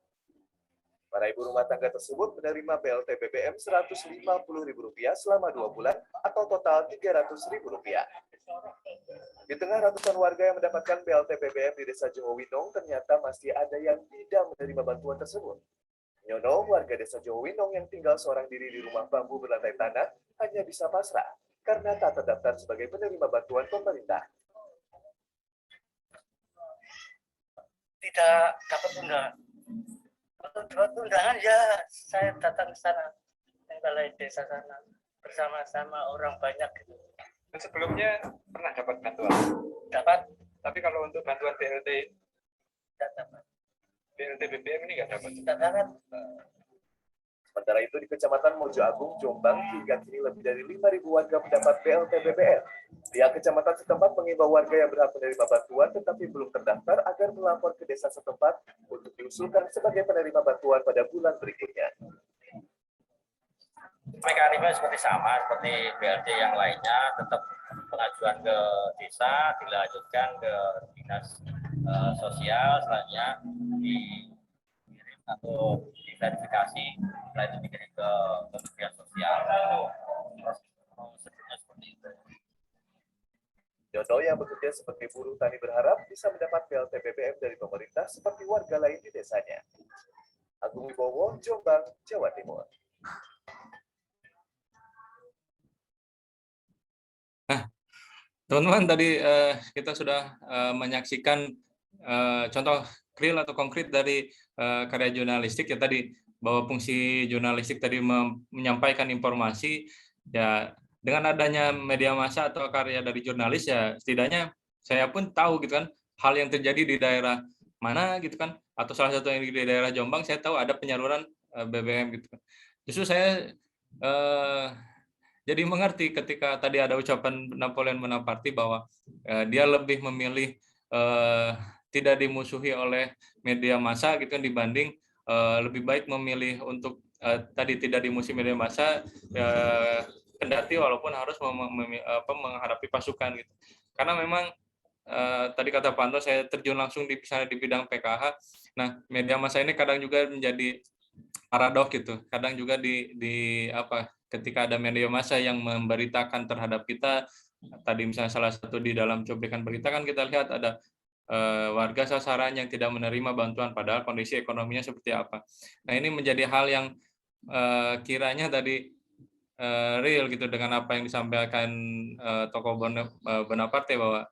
Para ibu rumah tangga tersebut menerima BLT BBM Rp150.000 selama 2 bulan atau total Rp300.000. Di tengah ratusan warga yang mendapatkan BLT BBM di Desa Johowinong, ternyata masih ada yang tidak menerima bantuan tersebut. Nyono, warga Desa Johowinong yang tinggal seorang diri di rumah bambu berlantai tanah, hanya bisa pasrah karena tak terdaftar sebagai penerima bantuan pemerintah. Tidak dapat undangan. Untuk undangan ya saya datang ke sana, ke balai desa sana bersama-sama orang banyak gitu. Dan sebelumnya pernah dapat bantuan? Dapat. Tapi kalau untuk bantuan BLT, Tidak dapat. BLT BBM ini nggak dapat? Tidak dapat. Sementara itu di Kecamatan Mojo Agung, Jombang, hingga kini lebih dari 5.000 warga mendapat BLT BBM. Pihak kecamatan setempat mengimbau warga yang berhak menerima bantuan tetapi belum terdaftar agar melapor ke desa setempat untuk diusulkan sebagai penerima bantuan pada bulan berikutnya. Mekanisme seperti sama seperti BLT yang lainnya, tetap pengajuan ke desa, dilanjutkan ke dinas sosial, selanjutnya dikirim atau diverifikasi, setelah itu dikirim ke Kementerian Sosial. Prosedurnya seperti itu. Yono yang bekerja sebagai buruh tani berharap bisa mendapat BLT BBM dari pemerintah seperti warga lain di desanya. Agung Wibowo, Jombang, Jawa Timur. Teman-teman, tadi kita sudah menyaksikan contoh real atau konkret dari karya jurnalistik ya tadi, bahwa fungsi jurnalistik tadi menyampaikan informasi ya. Dengan adanya media massa atau karya dari jurnalis ya setidaknya saya pun tahu gitu kan hal yang terjadi di daerah mana gitu kan, atau salah satu yang di daerah Jombang saya tahu ada penyaluran BBM gitu kan. Justru saya jadi mengerti ketika tadi ada ucapan Napoleon Bonaparte bahwa dia lebih memilih tidak dimusuhi oleh media massa gitu kan, dibanding lebih baik memilih untuk tadi tidak dimusuhi media massa, kendati walaupun harus menghadapi pasukan gitu. Karena memang tadi kata Pak Anto, saya terjun langsung di bidang PKH. Nah, media massa ini kadang juga menjadi paradoks gitu. Kadang juga ketika ada media massa yang memberitakan terhadap kita, tadi misalnya salah satu di dalam cuplikan berita kan kita lihat ada warga sasaran yang tidak menerima bantuan padahal kondisi ekonominya seperti apa. Nah, ini menjadi hal yang kiranya tadi real gitu dengan apa yang disampaikan tokoh Bonaparte, bahwa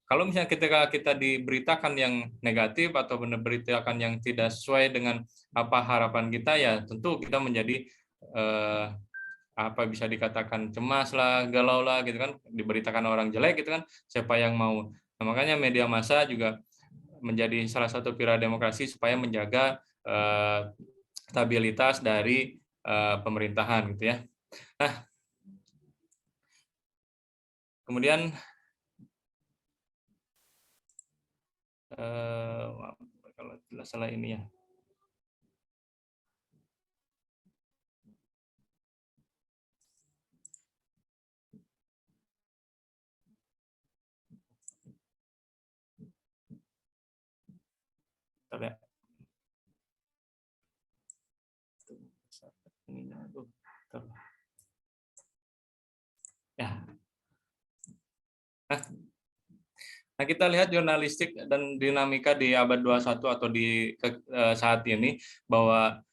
kalau misalnya ketika kita diberitakan yang negatif atau diberitakan yang tidak sesuai dengan apa harapan kita, ya tentu kita menjadi bisa dikatakan cemas lah, galau lah gitu kan, diberitakan orang jelek gitu kan, siapa yang mau. Nah, makanya media massa juga menjadi salah satu pilar demokrasi supaya menjaga stabilitas dari pemerintahan gitu ya. Nah, kemudian kalau tidak salah ini ya. Ya. Nah, kita lihat jurnalistik dan dinamika di abad 21 atau di saat ini, bahwa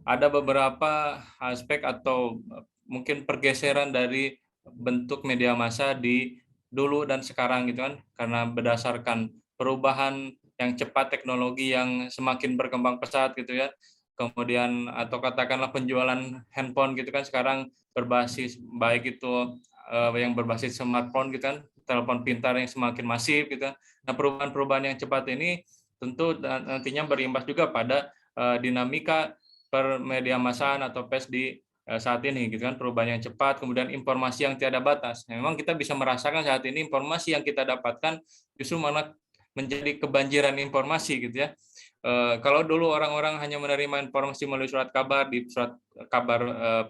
ada beberapa aspek atau mungkin pergeseran dari bentuk media massa di dulu dan sekarang gitu kan, karena berdasarkan perubahan yang cepat, teknologi yang semakin berkembang pesat gitu ya. Kemudian atau katakanlah penjualan handphone gitu kan sekarang berbasis baik itu yang berbasis smartphone gitu kan, telepon pintar yang semakin masif gitu. Nah, perubahan-perubahan yang cepat ini tentu nantinya berimbas juga pada dinamika per media massaan atau pers di saat ini gitu kan, perubahan yang cepat, kemudian informasi yang tiada batas. Memang kita bisa merasakan saat ini informasi yang kita dapatkan justru malah menjadi kebanjiran informasi gitu ya. Kalau dulu orang-orang hanya menerima informasi melalui surat kabar, di surat kabar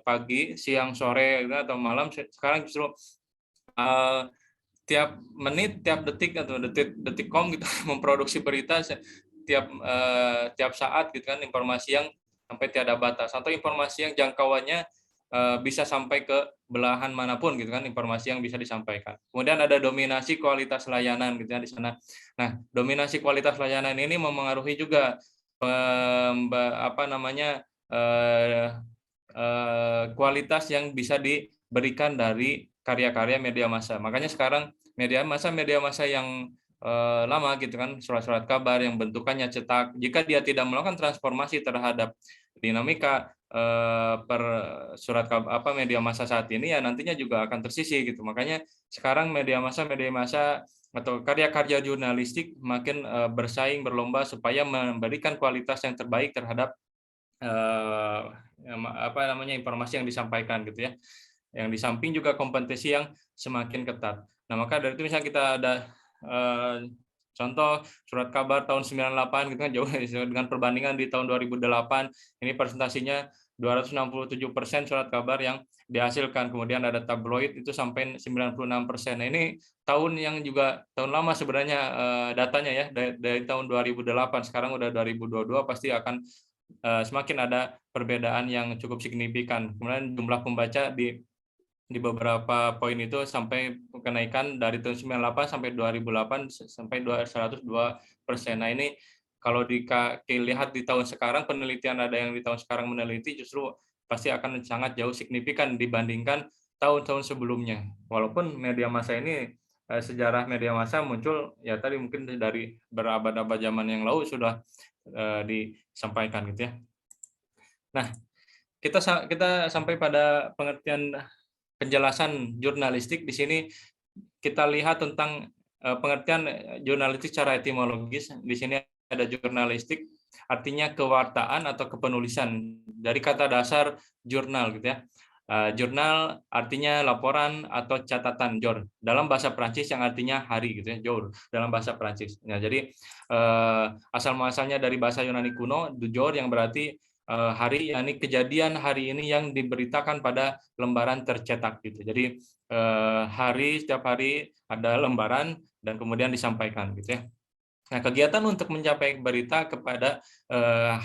pagi, siang, sore gitu, atau malam, sekarang justru tiap menit, tiap detik atau detik.com gitu memproduksi berita tiap saat gitu kan, informasi yang sampai tiada batas atau informasi yang jangkauannya bisa sampai ke belahan manapun gitu kan, informasi yang bisa disampaikan. Kemudian ada dominasi kualitas layanan gitu ya di sana. Nah, dominasi kualitas layanan ini memengaruhi juga kualitas yang bisa diberikan dari karya-karya media massa. Makanya sekarang media massa yang lama gitu kan, surat-surat kabar yang bentukannya cetak, jika dia tidak melakukan transformasi terhadap dinamika per surat kabar media massa saat ini, ya nantinya juga akan tersisih gitu. Makanya sekarang media massa atau karya-karya jurnalistik makin bersaing, berlomba supaya memberikan kualitas yang terbaik terhadap informasi yang disampaikan gitu ya. Yang di samping juga kompetisi yang semakin ketat. Nah, maka dari itu misalnya kita ada contoh surat kabar tahun 98 gitu kan, jauh dengan perbandingan di tahun 2008 ini presentasinya 267% surat kabar yang dihasilkan. Kemudian ada tabloid itu sampai 96%. Nah, ini tahun yang juga tahun lama sebenarnya datanya ya, dari tahun 2008, sekarang udah 2022, pasti akan semakin ada perbedaan yang cukup signifikan. Kemudian jumlah pembaca di beberapa poin itu sampai kenaikan dari tahun 98 sampai 2008 sampai 102%. Nah, ini kalau dilihat di tahun sekarang, penelitian ada yang di tahun sekarang meneliti, justru pasti akan sangat jauh signifikan dibandingkan tahun-tahun sebelumnya. Walaupun media massa ini sejarah media massa muncul ya tadi mungkin dari berabad-abad zaman yang lalu sudah disampaikan gitu ya. Nah, kita sampai pada pengertian penjelasan jurnalistik. Di sini kita lihat tentang pengertian jurnalistik secara etimologis. Di sini ada jurnalistik artinya kewartaan atau kepenulisan, dari kata dasar jurnal gitu ya. Jurnal artinya laporan atau catatan, jour dalam bahasa Prancis yang artinya hari gitu ya, jour dalam bahasa Prancis. Nah, jadi asal muasalnya dari bahasa Yunani kuno, jour yang berarti hari, yakni kejadian hari ini yang diberitakan pada lembaran tercetak gitu. Jadi setiap hari ada lembaran dan kemudian disampaikan gitu ya. Nah, kegiatan untuk mencapai berita kepada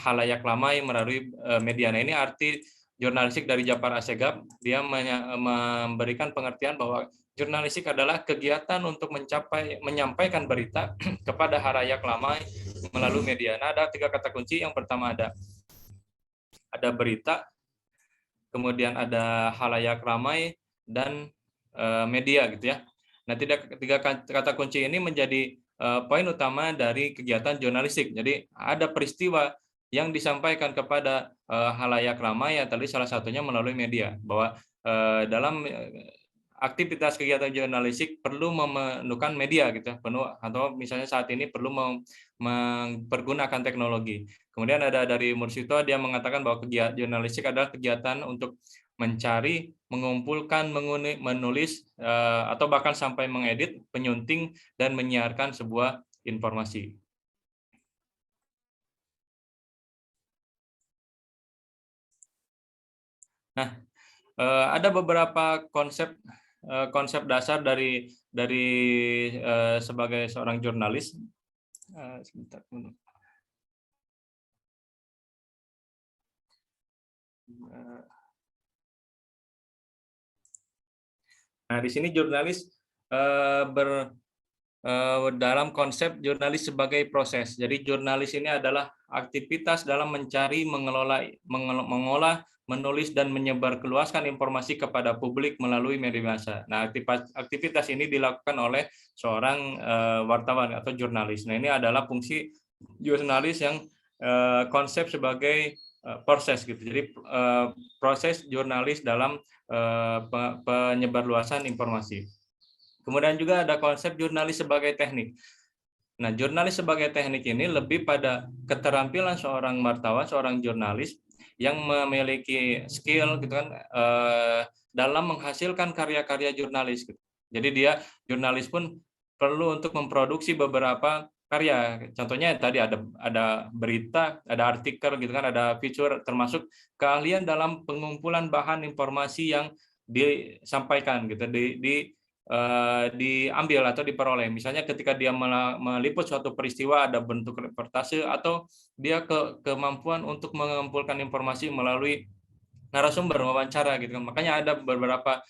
halayak ramai melalui media. Nah, ini arti jurnalistik dari Jafar Assegaf. Dia memberikan pengertian bahwa jurnalistik adalah kegiatan untuk menyampaikan berita kepada halayak ramai melalui media. Nah, ada 3 kata kunci. Yang pertama ada berita, kemudian ada halayak ramai, dan media gitu ya. Nah, 3 kata kunci ini menjadi poin utama dari kegiatan jurnalistik. Jadi ada peristiwa yang disampaikan kepada halayak ramai, ya tadi salah satunya melalui media, bahwa dalam aktivitas kegiatan jurnalistik perlu memerlukan media gitu, atau misalnya saat ini perlu mempergunakan teknologi. Kemudian ada dari Mursito, dia mengatakan bahwa kegiatan jurnalistik adalah kegiatan untuk mencari, mengumpulkan, menulis, atau bahkan sampai mengedit, penyunting, dan menyiarkan sebuah informasi. Nah, ada beberapa konsep dasar dari sebagai seorang jurnalis. Sebentar. Nah, di sini jurnalis dalam konsep jurnalis sebagai proses. Jadi jurnalis ini adalah aktivitas dalam mencari, mengolah, menulis, dan menyebarluaskan informasi kepada publik melalui media massa. Nah, aktivitas ini dilakukan oleh seorang wartawan atau jurnalis. Nah, ini adalah fungsi jurnalis yang konsep sebagai proses gitu. Jadi proses jurnalis dalam penyebarluasan informasi. Kemudian juga ada konsep jurnalis sebagai teknik. Nah, jurnalis sebagai teknik ini lebih pada keterampilan seorang wartawan, seorang jurnalis yang memiliki skill gitu kan dalam menghasilkan karya-karya jurnalis. Gitu. Jadi jurnalis pun perlu untuk memproduksi beberapa karya. Contohnya tadi ada berita, ada artikel gitu kan, ada feature, termasuk keahlian dalam pengumpulan bahan informasi yang disampaikan gitu, diambil atau diperoleh. Misalnya ketika dia meliput suatu peristiwa, ada bentuk reportase, atau dia kemampuan untuk mengumpulkan informasi melalui narasumber, wawancara gitu kan. Makanya ada beberapa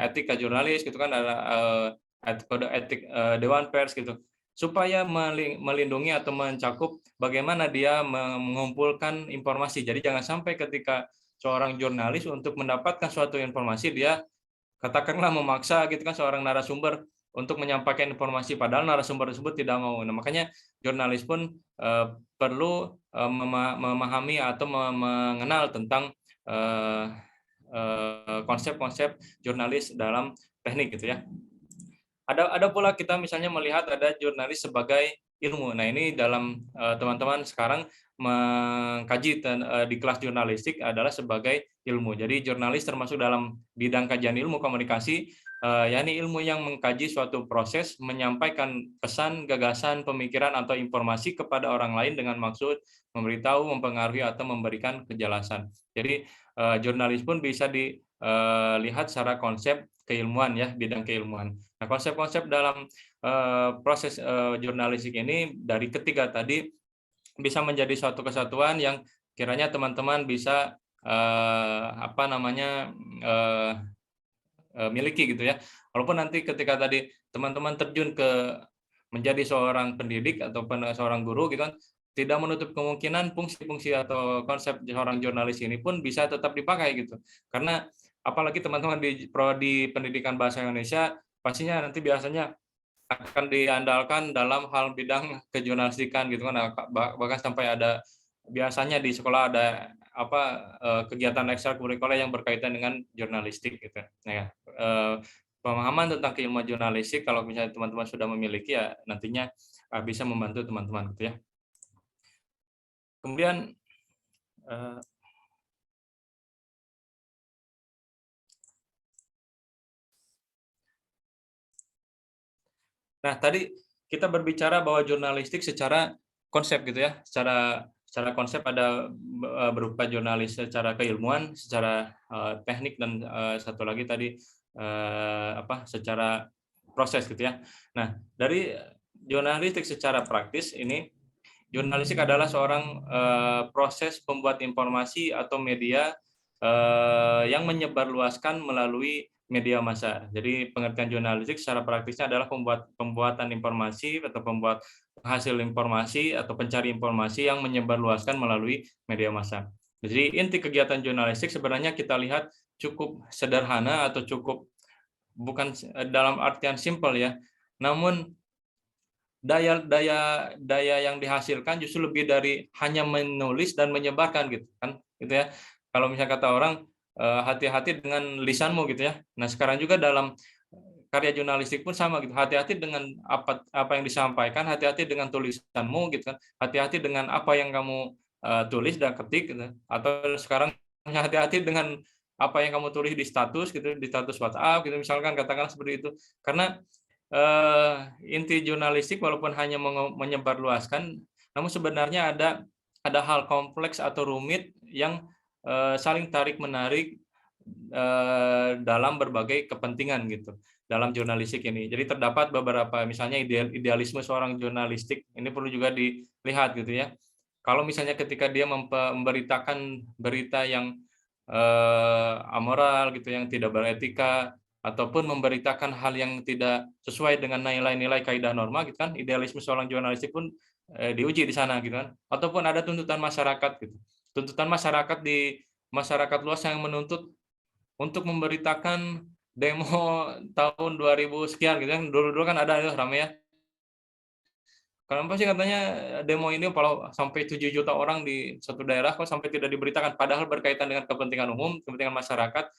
etika jurnalis gitu kan, ada kode etik Dewan Pers gitu, supaya melindungi atau mencakup bagaimana dia mengumpulkan informasi. Jadi jangan sampai ketika seorang jurnalis untuk mendapatkan suatu informasi, dia katakanlah memaksa gitu kan seorang narasumber untuk menyampaikan informasi, padahal narasumber tersebut tidak mau. Nah, makanya jurnalis pun perlu memahami atau mengenal tentang konsep-konsep jurnalis dalam teknik gitu ya. Ada pula kita misalnya melihat ada jurnalis sebagai ilmu. Nah, ini dalam teman-teman sekarang mengkaji di kelas jurnalistik adalah sebagai ilmu. Jadi jurnalis termasuk dalam bidang kajian ilmu komunikasi, yakni ilmu yang mengkaji suatu proses, menyampaikan pesan, gagasan, pemikiran, atau informasi kepada orang lain dengan maksud memberitahu, mempengaruhi, atau memberikan kejelasan. Jadi jurnalis pun bisa dilihat secara konsep keilmuan ya, bidang keilmuan. Nah, konsep-konsep dalam proses jurnalistik ini dari ketiga tadi bisa menjadi suatu kesatuan yang kiranya teman-teman bisa miliki gitu ya. Walaupun nanti ketika tadi teman-teman terjun ke menjadi seorang pendidik atau seorang guru gitu kan, tidak menutup kemungkinan fungsi-fungsi atau konsep seorang jurnalis ini pun bisa tetap dipakai gitu. Karena apalagi teman-teman di prodi pendidikan bahasa Indonesia pastinya nanti biasanya akan diandalkan dalam hal bidang kejurnalistikan gitu kan. Bahkan sampai ada biasanya di sekolah ada kegiatan ekstrakurikuler yang berkaitan dengan jurnalistik gitu. Nah, pemahaman tentang keilmuan jurnalistik kalau misalnya teman-teman sudah memiliki ya nantinya bisa membantu teman-teman gitu ya. Kemudian nah, tadi kita berbicara bahwa jurnalistik secara konsep gitu ya, secara konsep ada berupa jurnalis secara keilmuan, secara teknik, dan satu lagi tadi secara proses gitu ya. Nah, dari jurnalistik secara praktis ini, jurnalistik adalah seorang proses pembuat informasi atau media yang menyebarluaskan melalui media massa. Jadi pengertian jurnalistik secara praktisnya adalah pembuatan informasi atau pembuat hasil informasi atau pencari informasi yang menyebarluaskan melalui media massa. Jadi inti kegiatan jurnalistik sebenarnya kita lihat cukup sederhana atau cukup bukan dalam artian simpel ya. Namun daya yang dihasilkan justru lebih dari hanya menulis dan menyebarkan gitu kan. Gitu ya. Kalau misalnya kata orang hati-hati dengan lisanmu gitu ya. Nah, sekarang juga dalam karya jurnalistik pun sama gitu. Hati-hati dengan apa yang disampaikan, hati-hati dengan tulisanmu gitu kan. Hati-hati dengan apa yang kamu tulis dan ketik gitu. Atau sekarang hati-hati dengan apa yang kamu tulis di status gitu, di status WhatsApp gitu misalkan, katakan seperti itu. Karena inti jurnalistik walaupun hanya menyebarluaskan, namun sebenarnya ada hal kompleks atau rumit yang saling tarik-menarik dalam berbagai kepentingan gitu dalam jurnalistik ini. Jadi terdapat beberapa misalnya idealisme seorang jurnalistik ini perlu juga dilihat gitu ya. Kalau misalnya ketika dia memberitakan berita yang amoral gitu, yang tidak beretika, ataupun memberitakan hal yang tidak sesuai dengan nilai-nilai kaidah norma gitu kan, idealisme seorang jurnalistik pun diuji di sana gitu kan. Ataupun ada tuntutan masyarakat gitu. Tuntutan masyarakat di masyarakat luas yang menuntut untuk memberitakan demo tahun 2000 sekian gitu kan. Dulu-dulu kan ada ramai ya. Kenapa sih katanya demo ini kalau sampai 7 juta orang di satu daerah kok sampai tidak diberitakan, padahal berkaitan dengan kepentingan umum, kepentingan masyarakat,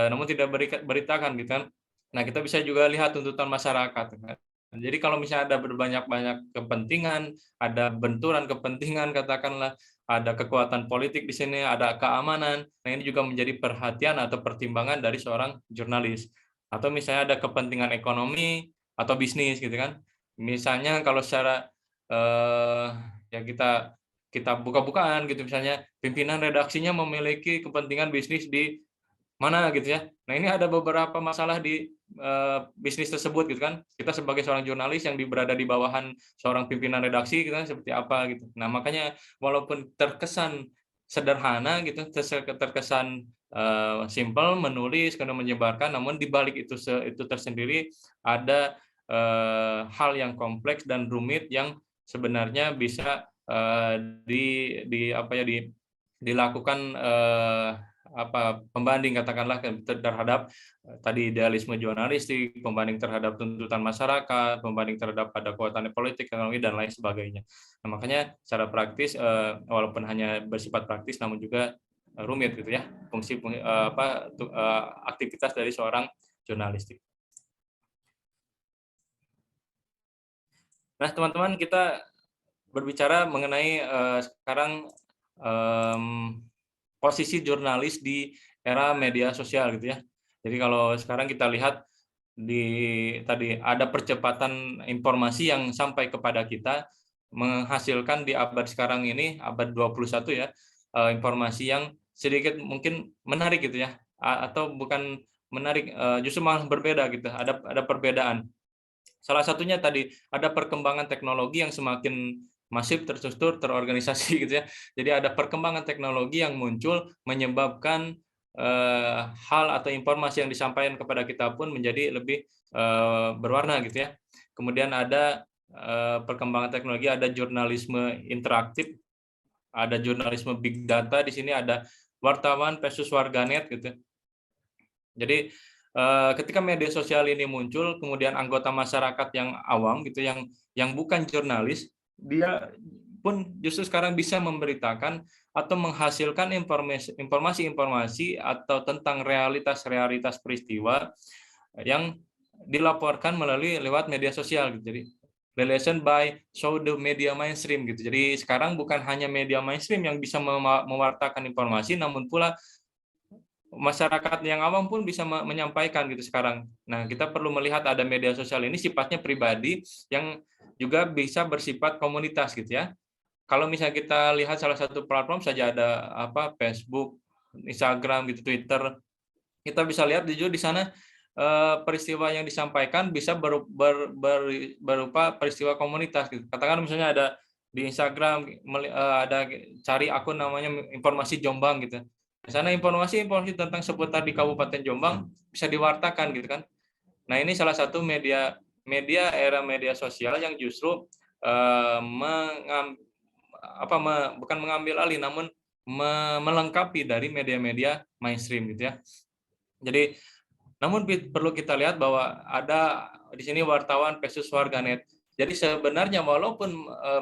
namun tidak beritakan gitu kan. Nah, kita bisa juga lihat tuntutan masyarakat kan. Jadi kalau misalnya ada berbanyak-banyak kepentingan, ada benturan kepentingan katakanlah, ada kekuatan politik di sini, ada keamanan. Nah, ini juga menjadi perhatian atau pertimbangan dari seorang jurnalis. Atau misalnya ada kepentingan ekonomi atau bisnis gitu kan. Misalnya kalau secara ya kita buka-bukaan gitu, misalnya pimpinan redaksinya memiliki kepentingan bisnis di mana gitu ya. Nah, ini ada beberapa masalah di bisnis tersebut gitu kan. Kita sebagai seorang jurnalis yang berada di bawahan seorang pimpinan redaksi gitu kan, seperti apa gitu. Nah, makanya walaupun terkesan sederhana gitu, terkesan simpel menulis karena menyebarkan, namun di balik itu tersendiri ada hal yang kompleks dan rumit yang sebenarnya bisa dilakukan pembanding katakanlah terhadap tadi idealisme jurnalistik, pembanding terhadap tuntutan masyarakat, pembanding terhadap pada kekuatan politik, ekonomi, dan lain sebagainya. Nah, makanya secara praktis walaupun hanya bersifat praktis namun juga rumit gitu ya fungsi aktivitas dari seorang jurnalistik. Nah, teman-teman, kita berbicara mengenai sekarang posisi jurnalis di era media sosial gitu ya. Jadi kalau sekarang kita lihat tadi ada percepatan informasi yang sampai kepada kita, menghasilkan di abad sekarang ini, abad 21 ya, informasi yang sedikit mungkin menarik gitu ya, atau bukan menarik, justru malah berbeda gitu, ada perbedaan. Salah satunya tadi ada perkembangan teknologi yang semakin masif, terstruktur, terorganisasi gitu ya. Jadi ada perkembangan teknologi yang muncul menyebabkan hal atau informasi yang disampaikan kepada kita pun menjadi lebih berwarna gitu ya. Kemudian ada perkembangan teknologi, ada jurnalisme interaktif, ada jurnalisme big data, di sini ada wartawan versus warganet gitu. Jadi ketika media sosial ini muncul, kemudian anggota masyarakat yang awam gitu, yang bukan jurnalis, dia pun justru sekarang bisa memberitakan atau menghasilkan informasi-informasi atau tentang realitas-realitas peristiwa yang dilaporkan lewat media sosial gitu. Jadi relation by pseudo media mainstream gitu. Jadi sekarang bukan hanya media mainstream yang bisa mewartakan informasi, namun pula masyarakat yang awam pun bisa menyampaikan gitu sekarang. Nah, kita perlu melihat ada media sosial ini sifatnya pribadi yang juga bisa bersifat komunitas gitu ya. Kalau misalnya kita lihat salah satu platform saja ada Facebook, Instagram gitu, Twitter, kita bisa lihat di sana peristiwa yang disampaikan bisa berupa peristiwa komunitas gitu. Katakan misalnya ada di Instagram ada cari akun namanya informasi Jombang gitu. Di sana informasi tentang seputar di Kabupaten Jombang bisa diwartakan gitu kan. Nah, ini salah satu era media sosial yang justru bukan mengambil alih, namun melengkapi dari media-media mainstream gitu ya. Jadi, namun perlu kita lihat bahwa ada di sini wartawan versus warganet. Jadi sebenarnya walaupun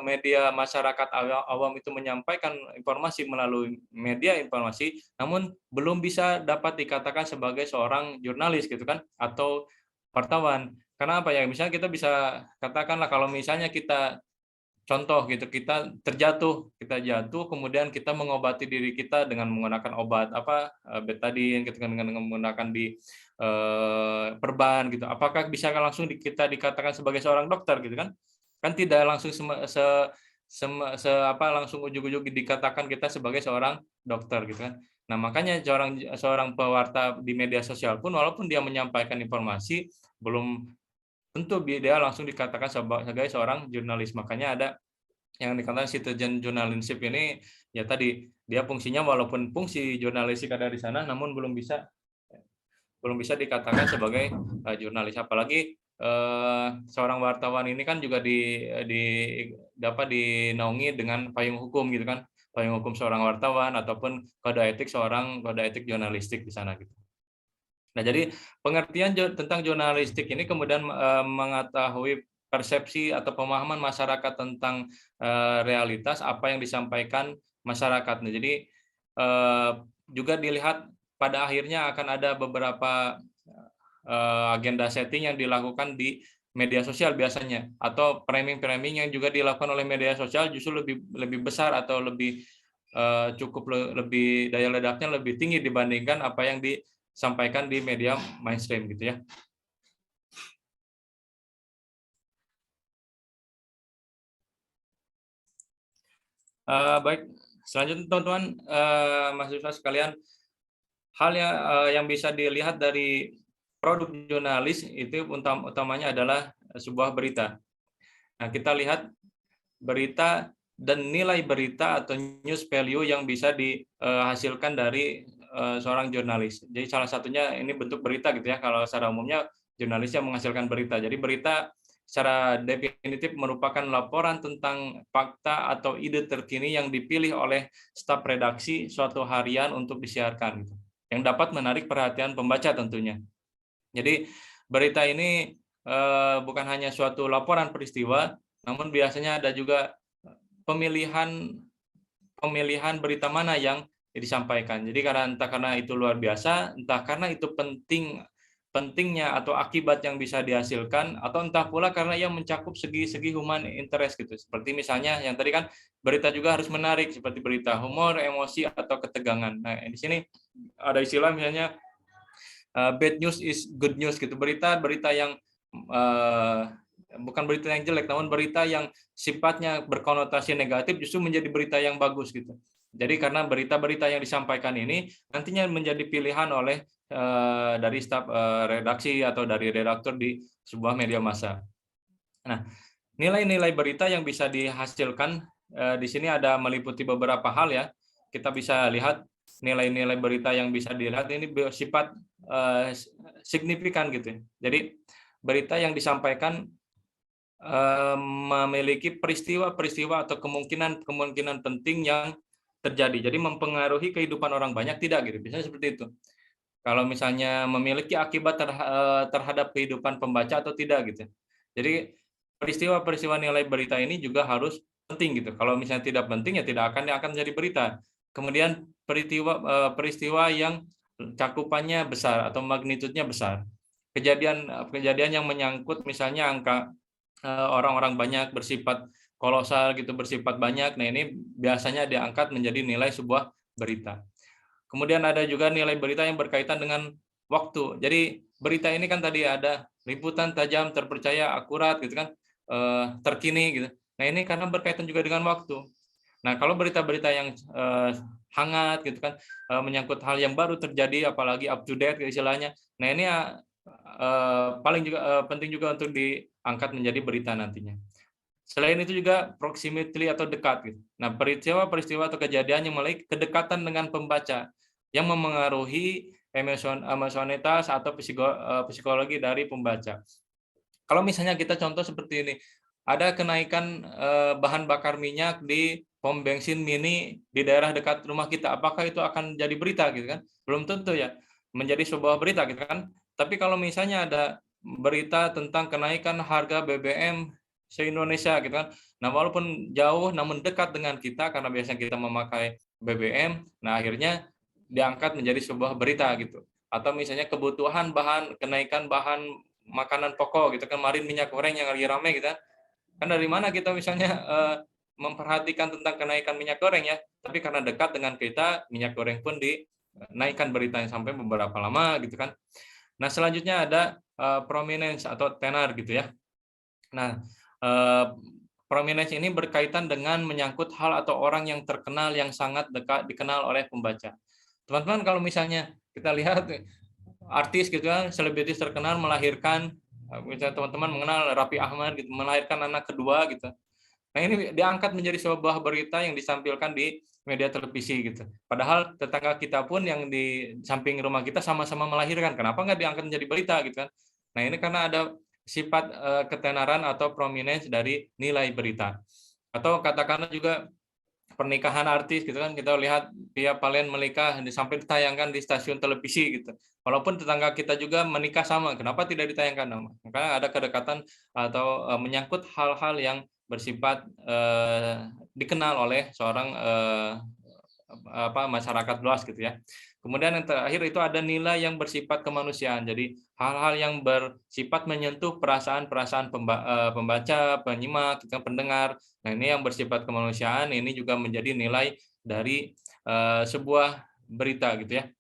media masyarakat awam itu menyampaikan informasi melalui media informasi, namun belum bisa dapat dikatakan sebagai seorang jurnalis gitu kan, atau wartawan. Karena apa ya? Misalnya kita bisa katakanlah kalau misalnya kita contoh gitu, kita jatuh, kemudian kita mengobati diri kita dengan menggunakan obat betadine, gitu kan, dengan menggunakan perban gitu. Apakah bisa langsung kita dikatakan sebagai seorang dokter gitu kan? Kan tidak langsung langsung ujug-ujug dikatakan kita sebagai seorang dokter gitu kan. Nah, makanya seorang pewarta di media sosial pun walaupun dia menyampaikan informasi belum tentu dia langsung dikatakan sebagai seorang jurnalis. Makanya ada yang dikatakan citizen journalism ini, ya tadi dia fungsinya walaupun fungsi jurnalistik ada di sana, namun belum bisa dikatakan sebagai jurnalis. Apalagi seorang wartawan ini kan juga dapat dinaungi dengan payung hukum gitu kan, payung hukum seorang wartawan ataupun kode etik jurnalistik di sana gitu. Nah, jadi pengertian tentang jurnalistik ini kemudian mengetahui persepsi atau pemahaman masyarakat tentang realitas apa yang disampaikan masyarakat. Nah, jadi juga dilihat pada akhirnya akan ada beberapa agenda setting yang dilakukan di media sosial biasanya, atau framing yang juga dilakukan oleh media sosial justru lebih besar atau lebih lebih daya ledaknya lebih tinggi dibandingkan apa yang disampaikan di media mainstream gitu ya. Baik, selanjutnya teman-teman, mahasiswa sekalian, hal yang bisa dilihat dari produk jurnalis itu utamanya adalah sebuah berita. Nah, kita lihat berita dan nilai berita atau news value yang bisa dihasilkan dari seorang jurnalis. Jadi salah satunya ini bentuk berita gitu ya. Kalau secara umumnya jurnalis yang menghasilkan berita. Jadi berita secara definitif merupakan laporan tentang fakta atau ide terkini yang dipilih oleh staf redaksi suatu harian untuk disiarkan, yang dapat menarik perhatian pembaca tentunya. Jadi berita ini bukan hanya suatu laporan peristiwa, namun biasanya ada juga pemilihan berita mana yang disampaikan. Jadi entah karena itu luar biasa, entah karena itu pentingnya atau akibat yang bisa dihasilkan, atau entah pula karena yang mencakup segi human interest gitu. Seperti misalnya yang tadi kan berita juga harus menarik, seperti berita humor, emosi atau ketegangan. Nah, di sini ada istilah misalnya bad news is good news gitu. Berita yang bukan berita yang jelek, namun berita yang sifatnya berkonotasi negatif justru menjadi berita yang bagus gitu. Jadi karena berita-berita yang disampaikan ini nantinya menjadi pilihan oleh dari staf redaksi atau dari redaktur di sebuah media massa. Nah, nilai-nilai berita yang bisa dihasilkan di sini ada meliputi beberapa hal ya. Kita bisa lihat nilai-nilai berita yang bisa dilihat ini bersifat signifikan gitu. Jadi berita yang disampaikan memiliki peristiwa-peristiwa atau kemungkinan penting yang terjadi. Jadi mempengaruhi kehidupan orang banyak tidak gitu. Biasanya seperti itu. kalau misalnya memiliki akibat terhadap kehidupan pembaca atau tidak gitu. Jadi peristiwa-peristiwa nilai berita ini juga harus penting gitu. Kalau misalnya tidak penting ya tidak akan menjadi berita. Kemudian peristiwa yang cakupannya besar atau magnitudenya besar. Kejadian yang menyangkut misalnya angka orang-orang banyak bersifat kolosal gitu, bersifat banyak. Nah, ini biasanya diangkat menjadi nilai sebuah berita. Kemudian ada juga nilai berita yang berkaitan dengan waktu. Jadi berita ini kan tadi ada liputan tajam, terpercaya, akurat gitu kan, terkini gitu. Nah, ini karena berkaitan juga dengan waktu. Nah, kalau berita-berita yang hangat gitu kan, menyangkut hal yang baru terjadi, apalagi up to date istilahnya. Nah, ini paling juga penting juga untuk diangkat menjadi berita nantinya. Selain itu juga proximity atau dekat gitu. Nah, peristiwa-peristiwa atau kejadian yang memiliki kedekatan dengan pembaca yang memengaruhi emosionalitas atau psikologi dari pembaca. Kalau misalnya kita contoh seperti ini, ada kenaikan bahan bakar minyak di pom bensin mini di daerah dekat rumah kita, apakah itu akan jadi berita gitu kan? Belum tentu ya menjadi sebuah berita gitu kan. Tapi kalau misalnya ada berita tentang kenaikan harga BBM se-Indonesia gitu kan. Nah, walaupun jauh namun dekat dengan kita karena biasanya kita memakai BBM, nah akhirnya diangkat menjadi sebuah berita gitu. Atau misalnya kebutuhan kenaikan bahan makanan pokok gitu kan, kemarin minyak goreng yang lagi ramai gitu kan dari mana kita misalnya memperhatikan tentang kenaikan minyak goreng ya, tapi karena dekat dengan kita minyak goreng pun dinaikkan beritanya sampai beberapa lama gitu kan. Nah, selanjutnya ada prominence atau tenar gitu ya. Nah, prominence ini berkaitan dengan menyangkut hal atau orang yang terkenal yang sangat dekat dikenal oleh pembaca. Teman-teman, kalau misalnya kita lihat artis gitu kan, selebritis terkenal melahirkan, misalnya teman-teman mengenal Raffi Ahmad gitu, melahirkan anak kedua gitu. Nah, ini diangkat menjadi sebuah berita yang disampaikan di media televisi gitu. Padahal tetangga kita pun yang di samping rumah kita sama-sama melahirkan. Kenapa nggak diangkat menjadi berita gitu kan? Nah, ini karena ada sifat ketenaran atau prominence dari nilai berita. Atau katakanlah juga pernikahan artis gitu kan, kita lihat Via Valen menikah sampai ditayangkan di stasiun televisi gitu. Walaupun tetangga kita juga menikah sama, kenapa tidak ditayangkan? Karena ada kedekatan atau menyangkut hal-hal yang bersifat dikenal oleh seorang masyarakat luas gitu ya. Kemudian yang terakhir itu ada nilai yang bersifat kemanusiaan. Jadi hal-hal yang bersifat menyentuh perasaan-perasaan pembaca, penyimak, pendengar. Nah, ini yang bersifat kemanusiaan, ini juga menjadi nilai dari sebuah berita gitu ya.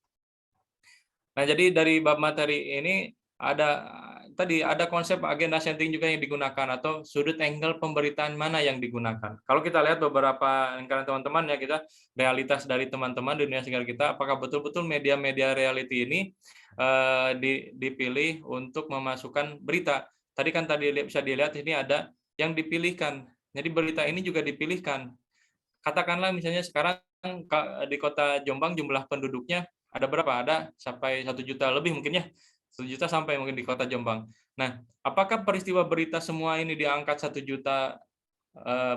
Nah, jadi dari bab materi ini ada konsep agenda setting juga yang digunakan atau sudut angle pemberitaan mana yang digunakan. Kalau kita lihat beberapa lingkaran teman-teman ya, kita realitas dari teman-teman di dunia sekitar kita, apakah betul-betul media-media reality ini dipilih untuk memasukkan berita. Tadi bisa dilihat ini ada yang dipilihkan. Jadi berita ini juga dipilihkan. Katakanlah misalnya sekarang di kota Jombang jumlah penduduknya ada berapa? Ada sampai 1 juta lebih mungkin ya. 1 juta sampai mungkin di kota Jombang. Nah, apakah peristiwa berita semua ini diangkat 1 juta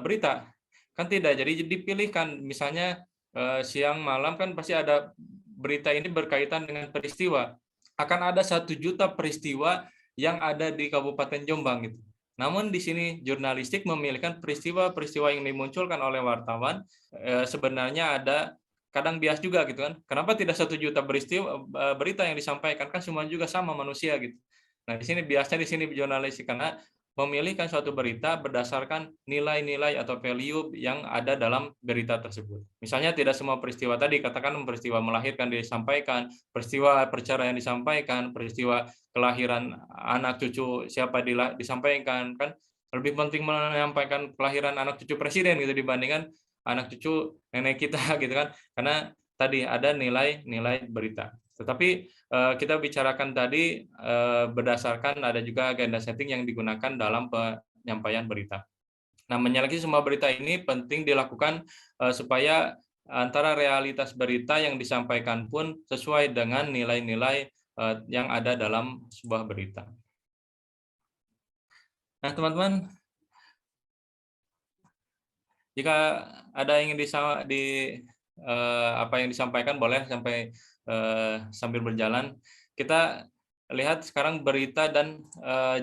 berita? Kan tidak. Jadi dipilihkan. Misalnya siang malam kan pasti ada berita ini berkaitan dengan peristiwa. Akan ada 1 juta peristiwa yang ada di Kabupaten Jombang gitu. Namun di sini jurnalistik memilihkan peristiwa-peristiwa yang dimunculkan oleh wartawan sebenarnya ada kadang bias juga gitu kan. Kenapa tidak 1 juta berita yang disampaikan, kan semua juga sama manusia gitu. Nah, di sini biasnya di sini jurnalistik karena memilihkan suatu berita berdasarkan nilai-nilai atau value yang ada dalam berita tersebut. Misalnya tidak semua peristiwa tadi, katakan peristiwa melahirkan disampaikan, peristiwa perceraian disampaikan, peristiwa kelahiran anak cucu siapa disampaikan, kan lebih penting menyampaikan kelahiran anak cucu presiden gitu dibandingkan anak cucu nenek kita gitu kan, karena tadi ada nilai-nilai berita. Tetapi kita bicarakan tadi berdasarkan ada juga agenda setting yang digunakan dalam penyampaian berita. Nah, menyeleksi semua berita ini penting dilakukan supaya antara realitas berita yang disampaikan pun sesuai dengan nilai-nilai yang ada dalam sebuah berita. Nah, teman-teman, jika ada yang ingin apa yang disampaikan boleh sambil berjalan. Kita lihat sekarang berita dan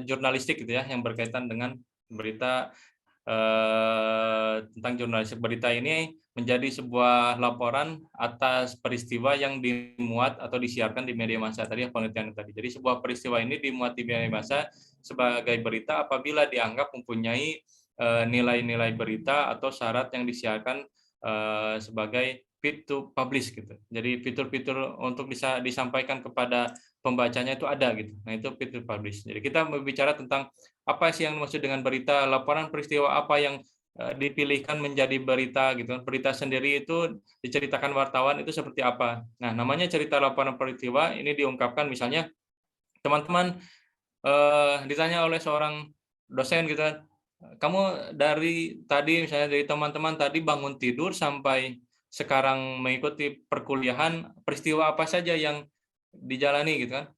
jurnalistik gitu ya, yang berkaitan dengan berita tentang jurnalistik. Berita ini menjadi sebuah laporan atas peristiwa yang dimuat atau disiarkan di media massa tadi, penelitian tadi. Jadi sebuah peristiwa ini dimuat di media massa sebagai berita apabila dianggap mempunyai nilai-nilai berita atau syarat yang disiarkan sebagai fit to publish gitu. Jadi fitur-fitur untuk bisa disampaikan kepada pembacanya itu ada gitu. Nah, itu fit to publish. Jadi kita berbicara tentang apa sih yang dimaksud dengan berita, laporan peristiwa apa yang dipilihkan menjadi berita gitu. Berita sendiri itu diceritakan wartawan itu seperti apa. Nah, namanya cerita laporan peristiwa ini diungkapkan misalnya teman-teman ditanya oleh seorang dosen gitu, kamu dari tadi misalnya dari teman-teman tadi bangun tidur sampai sekarang mengikuti perkuliahan, peristiwa apa saja yang dijalani gitu kan?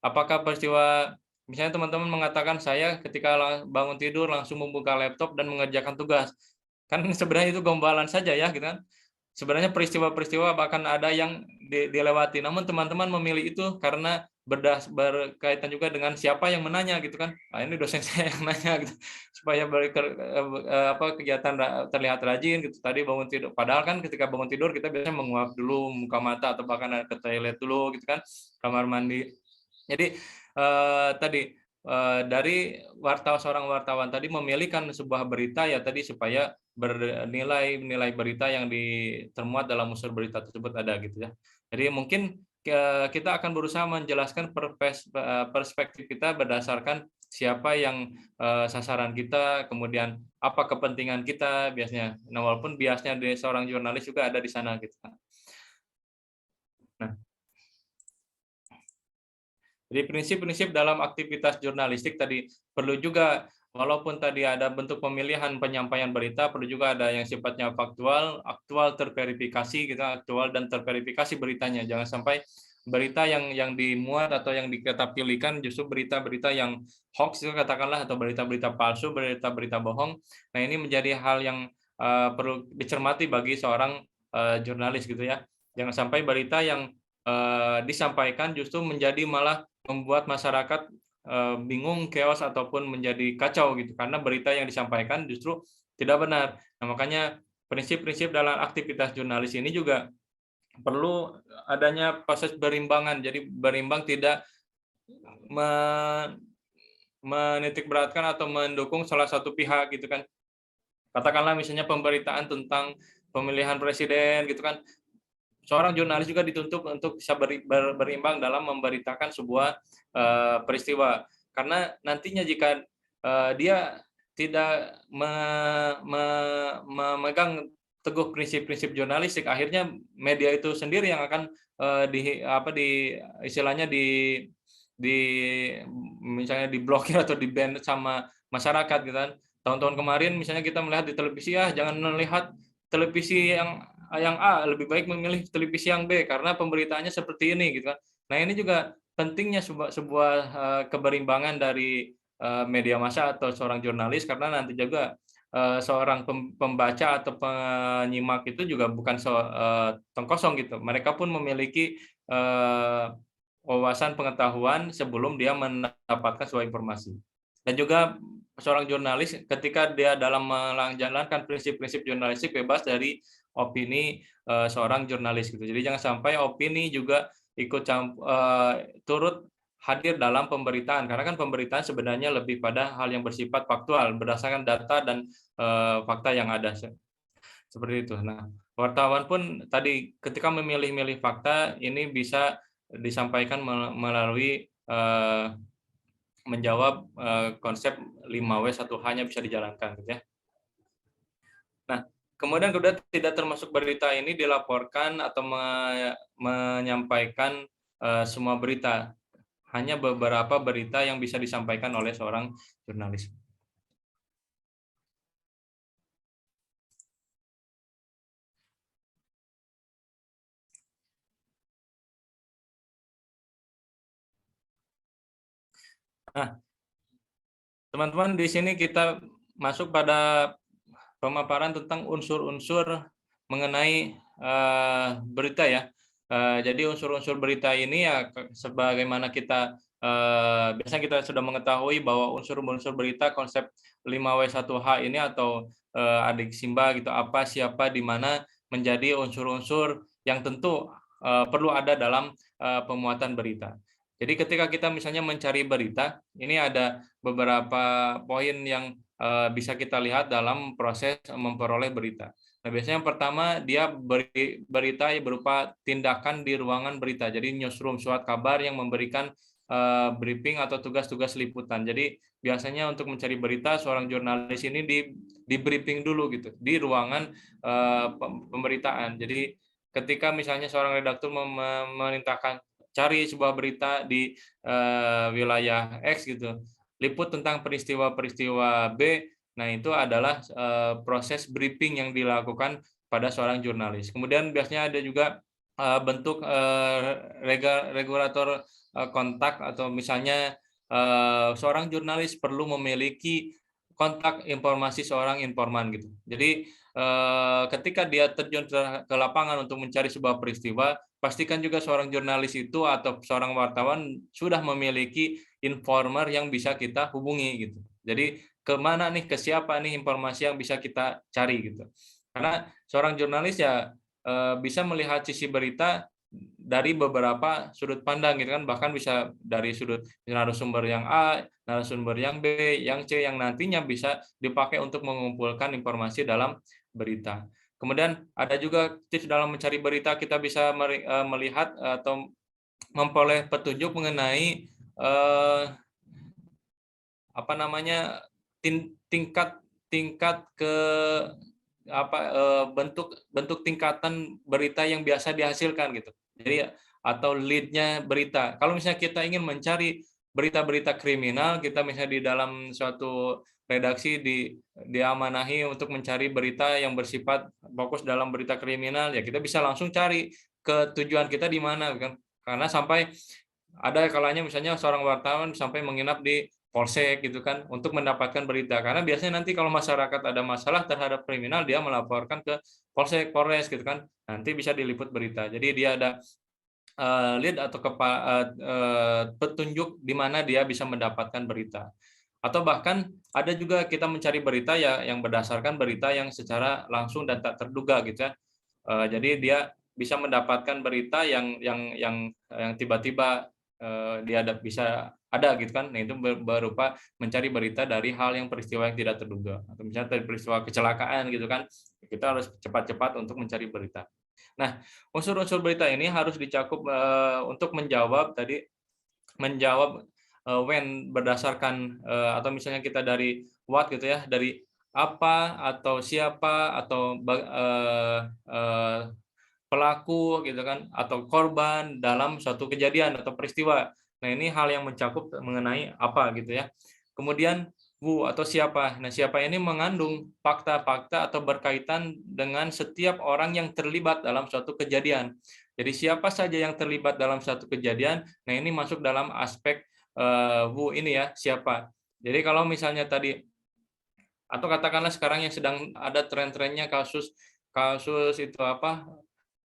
Apakah peristiwa misalnya teman-teman mengatakan saya ketika bangun tidur langsung membuka laptop dan mengerjakan tugas. Kan sebenarnya itu gombalan saja ya gitu kan. Sebenarnya peristiwa-peristiwa bahkan ada yang dilewati. Namun teman-teman memilih itu karena berkaitan juga dengan siapa yang menanya gitu kan. Nah, ini dosen saya yang nanya gitu. Supaya kegiatan terlihat rajin gitu. Tadi bangun tidur. Padahal kan ketika bangun tidur kita biasanya menguap dulu muka mata atau bahkan ke toilet dulu gitu kan. Kamar mandi. Jadi tadi dari seorang wartawan tadi memilihkan sebuah berita ya tadi supaya nilai berita yang termuat dalam unsur berita tersebut ada gitu ya. Jadi mungkin kita akan berusaha menjelaskan perspektif kita berdasarkan siapa yang sasaran kita, kemudian apa kepentingan kita biasanya. Nah, walaupun biasnya dari seorang jurnalis juga ada di sana gitu. Nah, jadi prinsip-prinsip dalam aktivitas jurnalistik tadi perlu juga, walaupun tadi ada bentuk pemilihan penyampaian berita, perlu juga ada yang sifatnya faktual, aktual, terverifikasi, kita aktual dan terverifikasi beritanya. Jangan sampai berita yang dimuat atau yang kita pilihkan justru berita-berita yang hoax itu katakanlah, atau berita-berita palsu, berita-berita bohong. Nah, ini menjadi hal yang perlu dicermati bagi seorang jurnalis gitu ya. Jangan sampai berita yang disampaikan justru menjadi malah membuat masyarakat bingung, chaos ataupun menjadi kacau gitu karena berita yang disampaikan justru tidak benar. Nah, makanya prinsip-prinsip dalam aktivitas jurnalis ini juga perlu adanya proses berimbangan. Jadi berimbang, tidak menitikberatkan atau mendukung salah satu pihak gitu kan. Katakanlah misalnya pemberitaan tentang pemilihan presiden gitu kan. Seorang jurnalis juga dituntut untuk bisa berimbang dalam memberitakan sebuah peristiwa. Karena nantinya jika dia tidak memegang teguh prinsip-prinsip jurnalistik, akhirnya media itu sendiri yang akan misalnya diblokir atau di-ban sama masyarakat gitu kan. Tahun-tahun kemarin misalnya kita melihat di televisi, jangan melihat televisi yang A, lebih baik memilih televisi yang B karena pemberitaannya seperti ini gitu kan. Nah, ini juga pentingnya sebuah keberimbangan dari media massa atau seorang jurnalis, karena nanti juga seorang pembaca atau penyimak itu juga bukan tong kosong gitu. Mereka pun memiliki wawasan pengetahuan sebelum dia mendapatkan sebuah informasi. Dan juga seorang jurnalis ketika dia dalam menjalankan prinsip-prinsip jurnalistik bebas dari opini seorang jurnalis gitu. Jadi jangan sampai opini juga ikut turut hadir dalam pemberitaan, karena kan pemberitaan sebenarnya lebih pada hal yang bersifat faktual berdasarkan data dan fakta yang ada seperti itu. Nah, wartawan pun tadi ketika memilih-milih fakta ini bisa disampaikan melalui menjawab konsep 5W 1H-nya bisa dijalankan gitu ya. Nah, kemudian tidak termasuk berita ini dilaporkan atau menyampaikan semua berita. Hanya beberapa berita yang bisa disampaikan oleh seorang jurnalis. Nah, teman-teman, di sini kita masuk pada pemaparan tentang unsur-unsur mengenai berita ya. Jadi unsur-unsur berita ini ya sebagaimana kita biasanya kita sudah mengetahui bahwa unsur-unsur berita konsep 5W1H ini atau adik Simba gitu, apa, siapa, di mana, menjadi unsur-unsur yang tentu perlu ada dalam pemuatan berita. Jadi ketika kita misalnya mencari berita, ini ada beberapa poin yang bisa kita lihat dalam proses memperoleh berita. Nah, biasanya yang pertama dia berita berupa tindakan di ruangan berita. Jadi newsroom, surat kabar yang memberikan briefing atau tugas-tugas liputan. Jadi biasanya untuk mencari berita seorang jurnalis ini di briefing dulu gitu di ruangan pemberitaan. Jadi ketika misalnya seorang redaktur memerintahkan cari sebuah berita di wilayah X gitu, liput tentang peristiwa-peristiwa B. Nah, itu adalah proses briefing yang dilakukan pada seorang jurnalis. Kemudian biasanya ada juga bentuk regulator kontak, atau misalnya seorang jurnalis perlu memiliki kontak informasi seorang informan gitu. Jadi ketika dia terjun ke lapangan untuk mencari sebuah peristiwa, pastikan juga seorang jurnalis itu atau seorang wartawan sudah memiliki informer yang bisa kita hubungi gitu. Jadi kemana nih, ke siapa nih informasi yang bisa kita cari gitu. Karena seorang jurnalis ya bisa melihat sisi berita dari beberapa sudut pandang gitu kan, bahkan bisa dari sudut narasumber yang A, narasumber yang B, yang C, yang nantinya bisa dipakai untuk mengumpulkan informasi dalam berita. Kemudian ada juga tips dalam mencari berita, kita bisa melihat atau memperoleh petunjuk mengenai tingkat ke bentuk tingkatan berita yang biasa dihasilkan gitu. Jadi atau lead-nya berita. Kalau misalnya kita ingin mencari berita-berita kriminal, kita misalnya di dalam suatu redaksi diamanahi untuk mencari berita yang bersifat fokus dalam berita kriminal, ya kita bisa langsung cari ke tujuan kita di mana kan. Karena sampai ada kalanya misalnya seorang wartawan sampai menginap di polsek gitu kan untuk mendapatkan berita, karena biasanya nanti kalau masyarakat ada masalah terhadap kriminal dia melaporkan ke polsek, polres gitu kan, nanti bisa diliput berita. Jadi dia ada lead atau petunjuk di mana dia bisa mendapatkan berita. Atau bahkan ada juga kita mencari berita ya yang berdasarkan berita yang secara langsung dan tak terduga gitu ya. Jadi dia bisa mendapatkan berita yang tiba-tiba dia bisa ada gitu kan. Nah, itu berupa mencari berita dari hal yang peristiwa yang tidak terduga, atau misalnya dari peristiwa kecelakaan gitu kan, kita harus cepat-cepat untuk mencari berita. Nah, unsur-unsur berita ini harus dicakup untuk menjawab when berdasarkan atau misalnya kita dari what gitu ya, dari apa atau siapa atau pelaku gitu kan, atau korban dalam suatu kejadian atau peristiwa. Nah, ini hal yang mencakup mengenai apa gitu ya. Kemudian who atau siapa. Nah, siapa ini mengandung fakta-fakta atau berkaitan dengan setiap orang yang terlibat dalam suatu kejadian. Jadi siapa saja yang terlibat dalam suatu kejadian, nah ini masuk dalam aspek who ini ya, siapa. Jadi kalau misalnya tadi, atau katakanlah sekarang yang sedang ada tren-trennya kasus itu apa,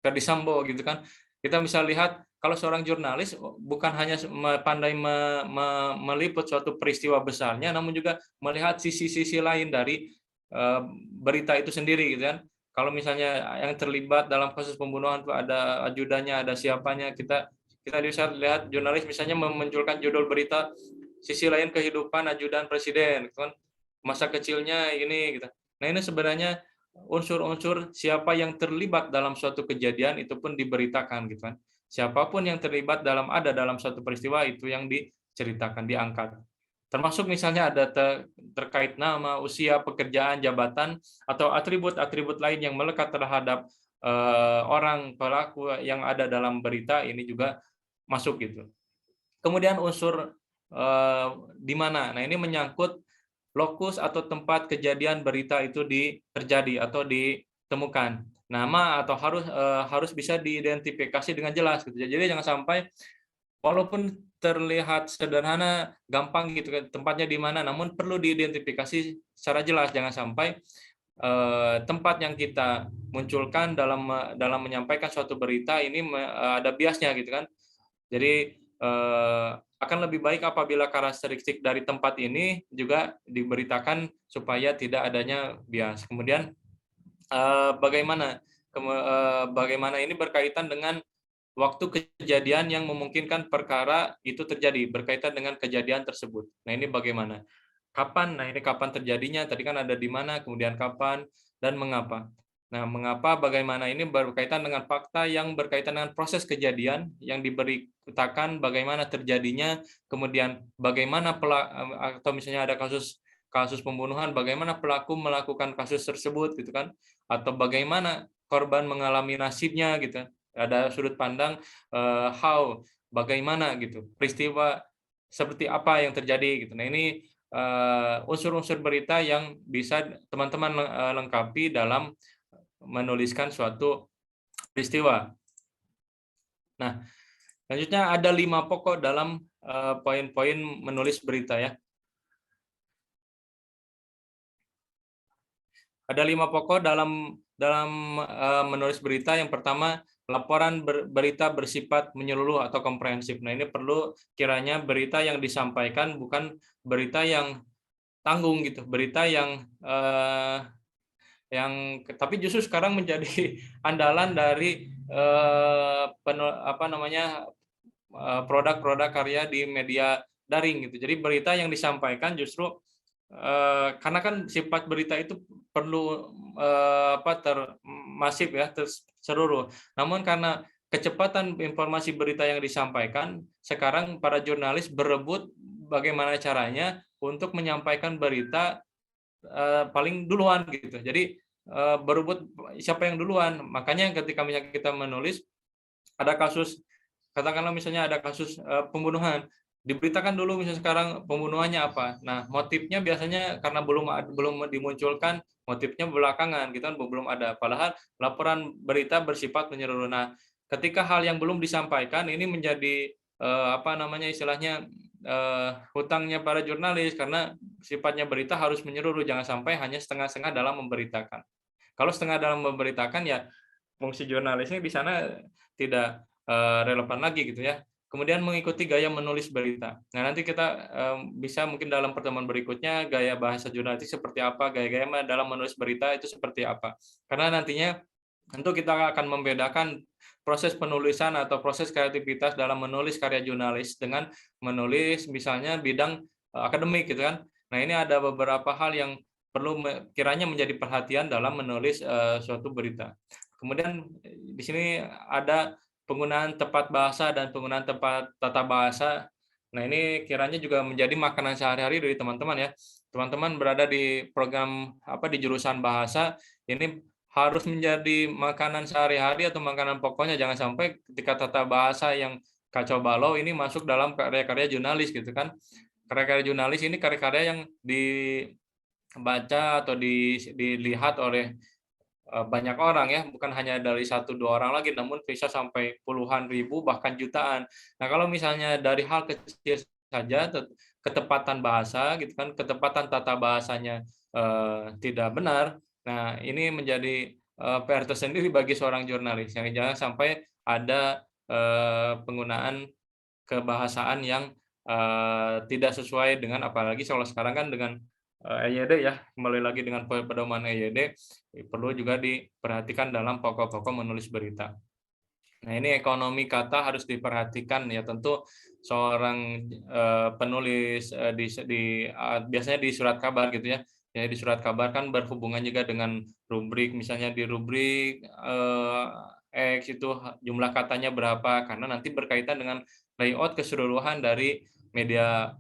Ferdy Sambo gitu kan, kita bisa lihat kalau seorang jurnalis bukan hanya pandai meliput suatu peristiwa besarnya, namun juga melihat sisi-sisi lain dari berita itu sendiri gitu kan. Kalau misalnya yang terlibat dalam kasus pembunuhan itu ada ajudannya, ada siapanya, kita bisa lihat jurnalis misalnya memunculkan judul berita sisi lain kehidupan ajudan presiden gitu kan, masa kecilnya ini gitu. Nah, ini sebenarnya unsur-unsur siapa yang terlibat dalam suatu kejadian itu pun diberitakan gitu kan. Siapapun yang terlibat dalam suatu peristiwa itu yang diceritakan, diangkat. Termasuk misalnya ada terkait nama, usia, pekerjaan, jabatan, atau atribut-atribut lain yang melekat terhadap orang pelaku yang ada dalam berita ini juga masuk gitu. Kemudian unsur di mana. Nah, ini menyangkut lokus atau tempat kejadian berita itu terjadi atau ditemukan. Nama atau harus bisa diidentifikasi dengan jelas gitu. Jadi jangan sampai walaupun terlihat sederhana, gampang gitu kan tempatnya di mana, namun perlu diidentifikasi secara jelas. Jangan sampai tempat yang kita munculkan dalam menyampaikan suatu berita ini ada biasnya gitu kan. Jadi akan lebih baik apabila karakteristik dari tempat ini juga diberitakan supaya tidak adanya bias. Kemudian bagaimana ini berkaitan dengan waktu kejadian yang memungkinkan perkara itu terjadi berkaitan dengan kejadian tersebut. Nah, ini bagaimana? Kapan? Nah, ini kapan terjadinya? Tadi kan ada di mana, kemudian kapan, dan mengapa. Nah, mengapa, bagaimana ini berkaitan dengan fakta yang berkaitan dengan proses kejadian yang diberitakan bagaimana terjadinya, kemudian bagaimana atau misalnya ada kasus pembunuhan, bagaimana pelaku melakukan kasus tersebut gitu kan, atau bagaimana korban mengalami nasibnya gitu. Ada sudut pandang bagaimana gitu, peristiwa seperti apa yang terjadi gitu. Nah, ini unsur-unsur berita yang bisa teman-teman lengkapi dalam menuliskan suatu peristiwa. Nah, selanjutnya ada 5 pokok dalam poin-poin menulis berita ya. Ada 5 pokok dalam menulis berita. Yang pertama, laporan berita bersifat menyeluruh atau komprehensif. Nah, ini perlu kiranya berita yang disampaikan bukan berita yang tanggung gitu, berita yang tapi justru sekarang menjadi andalan dari produk-produk karya di media daring gitu. Jadi berita yang disampaikan justru karena kan sifat berita itu perlu masif ya, terseluruh. Namun karena kecepatan informasi berita yang disampaikan, sekarang para jurnalis berebut bagaimana caranya untuk menyampaikan berita paling duluan gitu. Jadi berebut siapa yang duluan. Makanya ketika misalnya kita menulis ada kasus, katakanlah misalnya ada kasus pembunuhan, diberitakan dulu misalnya sekarang pembunuhannya apa. Nah, motifnya biasanya karena belum dimunculkan, motifnya belakangan gitu kan, belum ada. Padahal laporan berita bersifat menyeluruh. Nah, ketika hal yang belum disampaikan ini menjadi istilahnya hutangnya para jurnalis, karena sifatnya berita harus menyeluruh, jangan sampai hanya setengah-setengah dalam memberitakan. Kalau setengah dalam memberitakan ya fungsi jurnalisnya di sana tidak relevan lagi gitu ya. Kemudian mengikuti gaya menulis berita. Nah, nanti kita bisa mungkin dalam pertemuan berikutnya gaya bahasa jurnalistik seperti apa, gaya-gaya dalam menulis berita itu seperti apa. Karena nantinya tentu kita akan membedakan proses penulisan atau proses kreativitas dalam menulis karya jurnalis dengan menulis misalnya bidang akademik gitu kan. Nah, ini ada beberapa hal yang perlu kiranya menjadi perhatian dalam menulis suatu berita. Kemudian di sini ada penggunaan tepat bahasa dan penggunaan tepat tata bahasa. Nah, ini kiranya juga menjadi makanan sehari-hari dari teman-teman ya. Teman-teman berada di program di jurusan bahasa, ini harus menjadi makanan sehari-hari atau makanan pokoknya. Jangan sampai ketika tata bahasa yang kacau balau ini masuk dalam karya-karya jurnalis gitu kan. Karya-karya jurnalis ini karya-karya yang dibaca atau dilihat oleh banyak orang ya, bukan hanya dari 1-2 orang lagi, namun bisa sampai puluhan ribu bahkan jutaan. Nah, kalau misalnya dari hal kecil saja, ketepatan bahasa gitu kan, ketepatan tata bahasanya tidak benar. Nah, ini menjadi PR tersendiri bagi seorang jurnalis. Yang jangan sampai ada penggunaan kebahasaan yang tidak sesuai dengan, apalagi kalau sekarang kan dengan EYD ya, kembali lagi dengan pedoman EYD, perlu juga diperhatikan dalam pokok-pokok menulis berita. Nah, ini ekonomi kata harus diperhatikan ya, tentu seorang penulis biasanya di surat kabar gitu ya. Ya, di surat kabar kan berhubungan juga dengan rubrik, misalnya di rubrik X itu jumlah katanya berapa, karena nanti berkaitan dengan layout keseluruhan dari media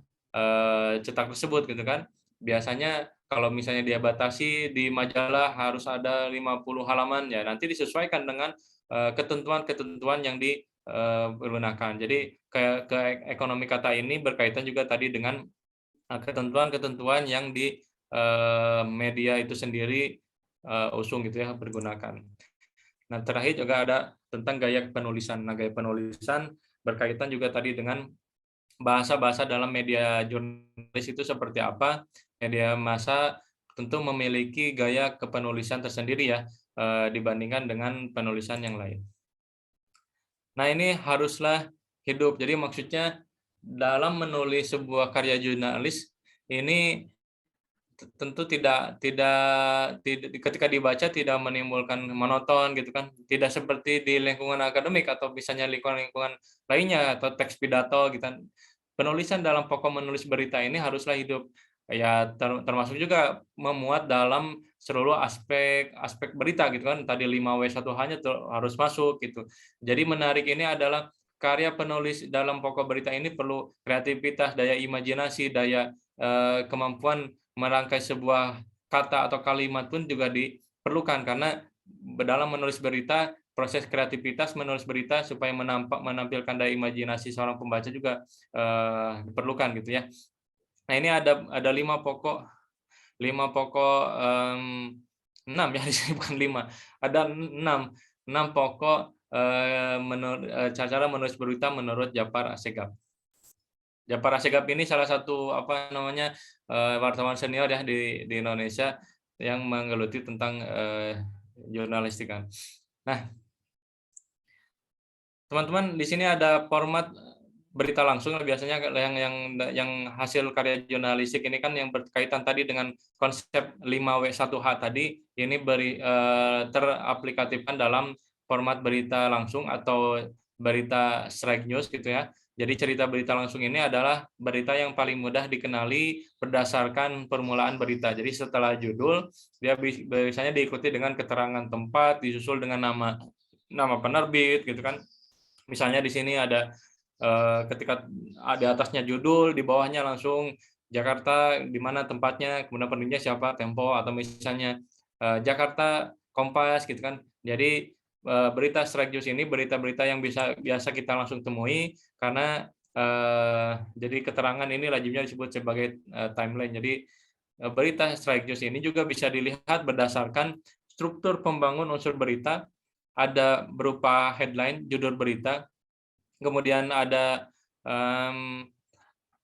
cetak tersebut gitu kan. Biasanya kalau misalnya dia batasi di majalah harus ada 50 halaman ya, nanti disesuaikan dengan ketentuan-ketentuan yang digunakan. Jadi ke ekonomi kata ini berkaitan juga tadi dengan ketentuan-ketentuan yang di media itu sendiri usung gitu ya, pergunakan. Nah, terakhir juga ada tentang gaya penulisan. Nah, gaya penulisan berkaitan juga tadi dengan bahasa-bahasa dalam media jurnalis itu seperti apa, media massa tentu memiliki gaya kepenulisan tersendiri ya, dibandingkan dengan penulisan yang lain. Nah, ini haruslah hidup. Jadi maksudnya dalam menulis sebuah karya jurnalis ini tentu tidak ketika dibaca tidak menimbulkan monoton gitu kan, tidak seperti di lingkungan akademik atau misalnya lingkungan lainnya atau teks pidato gitu kan. Penulisan dalam pokok menulis berita ini haruslah hidup ya, termasuk juga memuat dalam seluruh aspek berita gitu kan, tadi 5W1H-nya harus masuk gitu. Jadi menarik ini adalah karya penulis dalam pokok berita ini perlu kreativitas, daya imajinasi, daya kemampuan merangkai sebuah kata atau kalimat pun juga diperlukan, karena dalam menulis berita proses kreativitas menulis berita supaya menampilkan daya imajinasi seorang pembaca juga diperlukan gitu ya. Nah, ini ada 5 pokok 6 ya, di sini bukan 5. Ada 6 pokok cara menulis berita menurut Djafar Assegaf. Djafar Assegaf ini salah satu wartawan senior ya di Indonesia yang menggeluti tentang jurnalistika. Nah, teman-teman, di sini ada format berita langsung biasanya yang hasil karya jurnalistik ini kan yang berkaitan tadi dengan konsep 5W1H tadi, ini teraplikatifkan dalam format berita langsung atau berita straight news gitu ya. Jadi cerita berita langsung ini adalah berita yang paling mudah dikenali berdasarkan permulaan berita. Jadi setelah judul, dia biasanya diikuti dengan keterangan tempat, disusul dengan nama penerbit gitu kan. Misalnya di sini ada ketika di atasnya judul, di bawahnya langsung Jakarta di mana tempatnya, kemudian penerbitnya siapa, Tempo, atau misalnya Jakarta Kompas gitu kan. Jadi berita straight news ini berita-berita yang biasa kita langsung temui karena jadi keterangan ini lazimnya disebut sebagai timeline. Jadi berita straight news ini juga bisa dilihat berdasarkan struktur pembangun unsur berita, ada berupa headline, judul berita, kemudian ada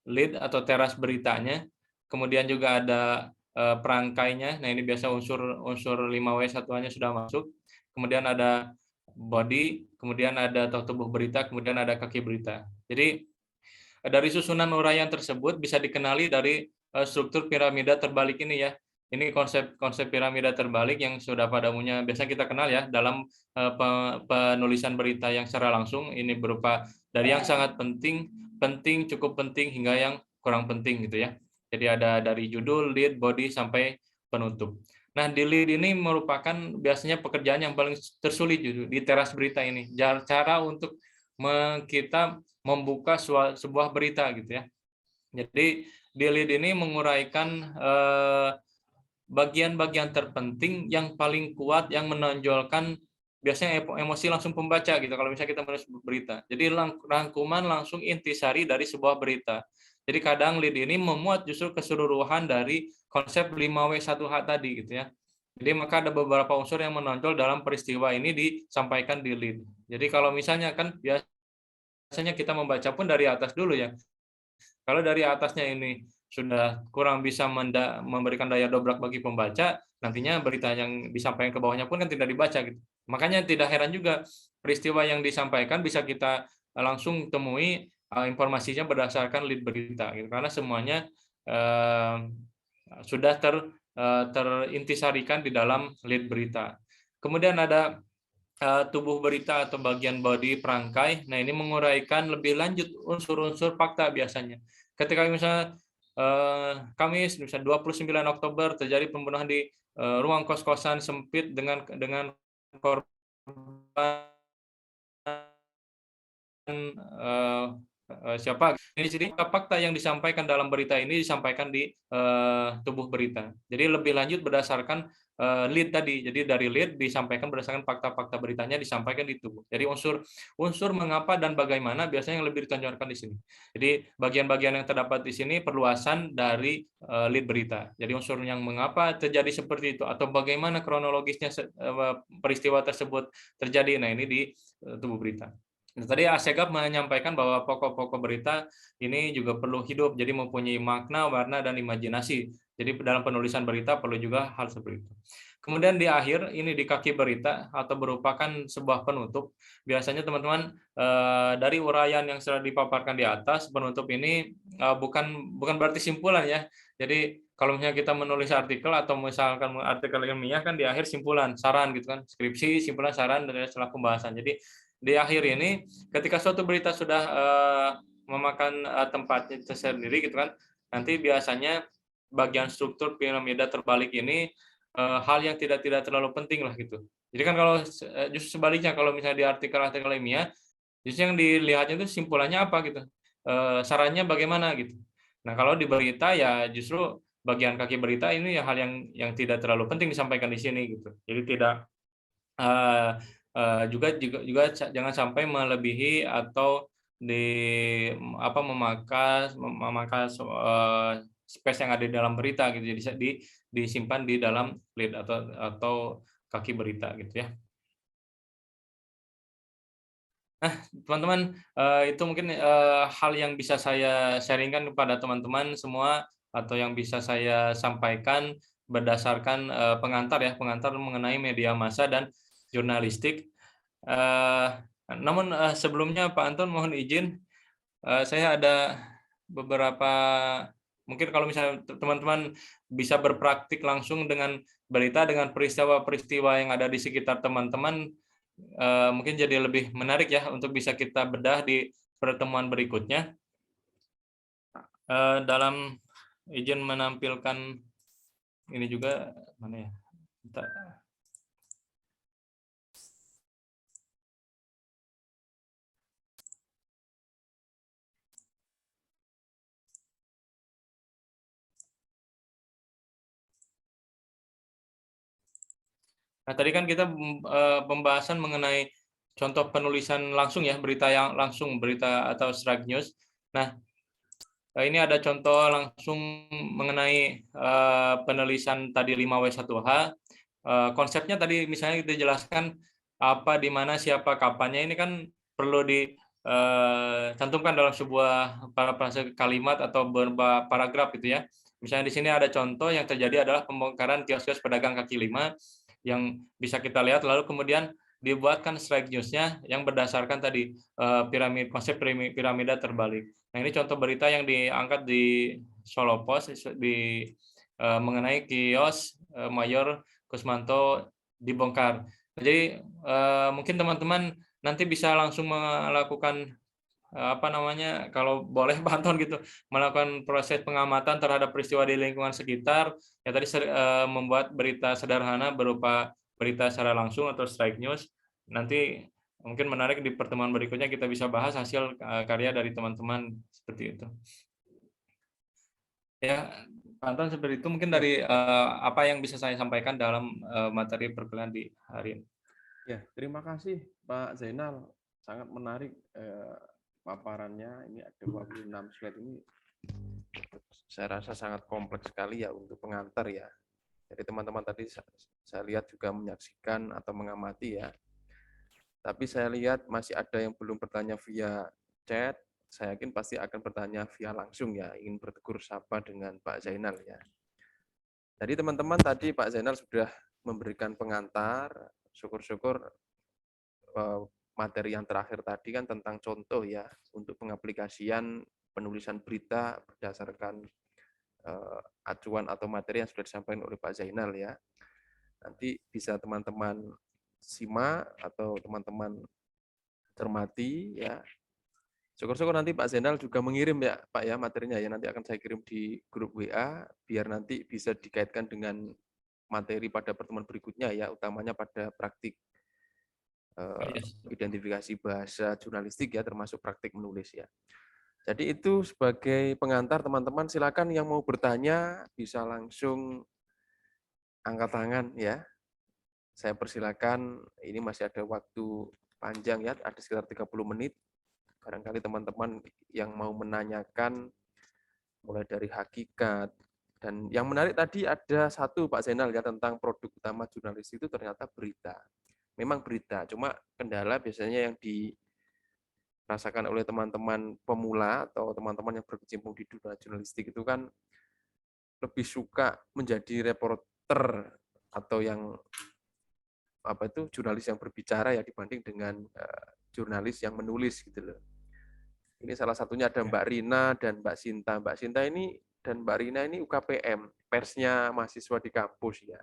lead atau teras beritanya, kemudian juga ada perangkainya. Nah, ini biasa unsur 5W1H-nya sudah masuk. Kemudian ada body, kemudian ada tubuh berita, kemudian ada kaki berita. Jadi dari susunan uraian tersebut bisa dikenali dari struktur piramida terbalik ini ya. Ini konsep piramida terbalik yang sudah pada umumnya biasa kita kenal ya dalam penulisan berita yang secara langsung. Ini berupa dari yang sangat penting, cukup penting, hingga yang kurang penting gitu ya. Jadi ada dari judul, lead, body, sampai penutup. Nah, di lead ini merupakan biasanya pekerjaan yang paling tersulit di teras berita ini. Cara untuk kita membuka sebuah berita gitu ya. Jadi di lead ini menguraikan bagian-bagian terpenting yang paling kuat yang menonjolkan biasanya emosi langsung pembaca gitu kalau misalnya kita menulis berita. Jadi rangkuman langsung intisari dari sebuah berita. Jadi kadang lead ini memuat justru keseluruhan dari konsep 5W1H tadi gitu ya. Jadi maka ada beberapa unsur yang menonjol dalam peristiwa ini disampaikan di lead. Jadi kalau misalnya kan biasanya kita membaca pun dari atas dulu ya. Kalau dari atasnya ini sudah kurang bisa memberikan daya dobrak bagi pembaca, nantinya berita yang disampaikan ke bawahnya pun kan tidak dibaca gitu. Makanya tidak heran juga peristiwa yang disampaikan bisa kita langsung temui informasinya berdasarkan lead berita gitu. Karena semuanya sudah terintisarikan di dalam lead berita. Kemudian ada tubuh berita atau bagian body perangkai. Nah, ini menguraikan lebih lanjut unsur-unsur fakta biasanya. Ketika misalnya Kamis, misalnya 29 Oktober terjadi pembunuhan di ruang kos-kosan sempit dengan korban siapa. Di sini fakta yang disampaikan dalam berita ini disampaikan di tubuh berita. Jadi lebih lanjut berdasarkan lead tadi. Jadi dari lead disampaikan berdasarkan fakta-fakta beritanya disampaikan di tubuh. Jadi unsur mengapa dan bagaimana biasanya yang lebih ditonjolkan di sini. Jadi bagian-bagian yang terdapat di sini perluasan dari lead berita. Jadi unsur yang mengapa terjadi seperti itu atau bagaimana kronologisnya peristiwa tersebut terjadi. Nah, ini di tubuh berita. Nah, tadi Assegaf menyampaikan bahwa pokok-pokok berita ini juga perlu hidup, jadi mempunyai makna, warna, dan imajinasi. Jadi dalam penulisan berita perlu juga hal seperti itu. Kemudian di akhir, ini di kaki berita atau merupakan sebuah penutup. Biasanya teman-teman dari uraian yang sudah dipaparkan di atas, penutup ini bukan berarti simpulan ya. Jadi kalau misalnya kita menulis artikel atau misalkan artikel ilmiah kan di akhir simpulan, saran gitu kan, skripsi, simpulan, saran dari setelah pembahasan. Jadi di akhir ini ketika suatu berita sudah memakan tempatnya tersendiri gitu kan, nanti biasanya bagian struktur piramida terbalik ini hal yang tidak terlalu penting lah gitu. Jadi kan kalau justru sebaliknya, kalau misalnya di artikel-artikel ilmiah, justru yang dilihatnya itu simpulannya apa gitu, sarannya bagaimana gitu. Nah kalau di berita ya justru bagian kaki berita ini ya hal yang tidak terlalu penting disampaikan di sini gitu. Jadi tidak juga jangan sampai melebihi atau memakas space yang ada di dalam berita gitu. Jadi disimpan di dalam lead atau kaki berita gitu ya. Nah, teman-teman, itu mungkin hal yang bisa saya sharingkan kepada teman-teman semua atau yang bisa saya sampaikan berdasarkan pengantar mengenai media massa dan jurnalistik. Namun sebelumnya Pak Anton mohon izin, saya ada beberapa, mungkin kalau misalnya teman-teman bisa berpraktik langsung dengan berita, dengan peristiwa-peristiwa yang ada di sekitar teman-teman, mungkin jadi lebih menarik ya untuk bisa kita bedah di pertemuan berikutnya. Dalam izin menampilkan ini juga, mana ya? Nah, tadi kan kita pembahasan mengenai contoh penulisan langsung ya, berita yang langsung, berita atau strike news. Nah, ini ada contoh langsung mengenai penulisan tadi 5W1H. Konsepnya tadi misalnya kita jelaskan apa, di mana, siapa, kapannya, ini kan perlu dicantumkan dalam sebuah parafrase kalimat atau beberapa paragraf gitu ya. Misalnya di sini ada contoh yang terjadi adalah pembongkaran kios-kios pedagang kaki lima yang bisa kita lihat, lalu kemudian dibuatkan strike news-nya yang berdasarkan tadi konsep piramida terbalik. Nah, ini contoh berita yang diangkat di Solo Post mengenai kios Mayor Kusmanto dibongkar. Jadi mungkin teman-teman nanti bisa langsung melakukan kalau boleh Pak Anton gitu, melakukan proses pengamatan terhadap peristiwa di lingkungan sekitar. Ya tadi membuat berita sederhana berupa berita secara langsung atau strike news. Nanti mungkin menarik di pertemuan berikutnya kita bisa bahas hasil karya dari teman-teman seperti itu. Ya, Pak Anton, seperti itu mungkin dari apa yang bisa saya sampaikan dalam materi perkuliahan di hari ini. Ya, terima kasih Pak Zainal, sangat menarik paparannya. Ini ada 26 slide ini, saya rasa sangat kompleks sekali ya untuk pengantar ya. Jadi teman-teman tadi saya lihat juga menyaksikan atau mengamati ya. Tapi saya lihat masih ada yang belum bertanya via chat. Saya yakin pasti akan bertanya via langsung ya, ingin bertegur sapa dengan Pak Zainal ya. Jadi teman-teman tadi Pak Zainal sudah memberikan pengantar, syukur-syukur materi yang terakhir tadi kan tentang contoh ya untuk pengaplikasian penulisan berita berdasarkan acuan atau materi yang sudah disampaikan oleh Pak Zainal ya. Nanti bisa teman-teman simak atau teman-teman cermati ya. Syukur-syukur nanti Pak Zainal juga mengirim ya Pak ya materinya ya, nanti akan saya kirim di grup WA biar nanti bisa dikaitkan dengan materi pada pertemuan berikutnya ya, utamanya pada praktik identifikasi bahasa jurnalistik ya, termasuk praktik menulis ya. Jadi itu sebagai pengantar teman-teman, silakan yang mau bertanya bisa langsung angkat tangan ya. Saya persilakan, ini masih ada waktu panjang ya, ada sekitar 30 menit. Barangkali teman-teman yang mau menanyakan mulai dari hakikat, dan yang menarik tadi ada satu Pak Zainal ya tentang produk utama jurnalis itu ternyata berita. Memang berita, cuma kendala biasanya yang dirasakan oleh teman-teman pemula atau teman-teman yang berkecimpung di dunia jurnalistik itu kan lebih suka menjadi reporter atau yang jurnalis yang berbicara ya dibanding dengan jurnalis yang menulis gitu loh. Ini salah satunya ada Mbak Rina dan Mbak Sinta. Mbak Sinta ini dan Mbak Rina ini UKPM, persnya mahasiswa di kampus ya.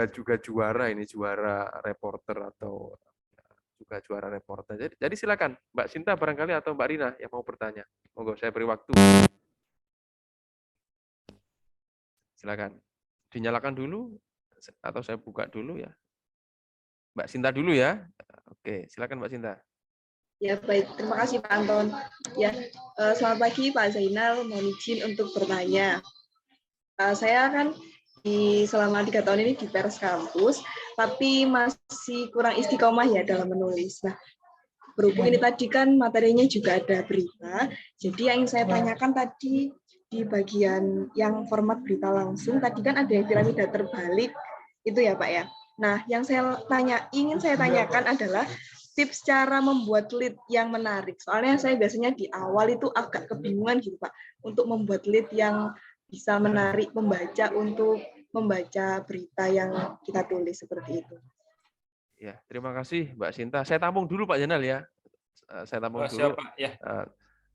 Juga juara ini, juara reporter atau juga juara reporter. Jadi silakan Mbak Sinta barangkali atau Mbak Rina yang mau bertanya. Monggo saya beri waktu. Silakan. Dinyalakan dulu atau saya buka dulu ya. Mbak Sinta dulu ya. Oke, silakan Mbak Sinta. Ya, baik. Terima kasih Pak Anton. Ya, selamat pagi Pak Zainal. Mohon izin untuk bertanya. Saya kan selama 3 tahun ini di Pers Kampus, tapi masih kurang istiqomah ya dalam menulis. Nah, berhubung ini tadi kan materinya juga ada berita, jadi yang ingin saya tanyakan tadi di bagian yang format berita langsung, tadi kan ada yang piramida terbalik, itu ya Pak ya. Nah, yang ingin saya tanyakan adalah tips cara membuat lead yang menarik. Soalnya saya biasanya di awal itu agak kebingungan gitu Pak, untuk membuat lead yang bisa menarik pembaca untuk membaca berita yang kita tulis seperti itu. Ya, terima kasih Mbak Sinta. Saya tampung dulu Pak Zainal ya. Saya tampung dulu. Siap, Pak. Ya.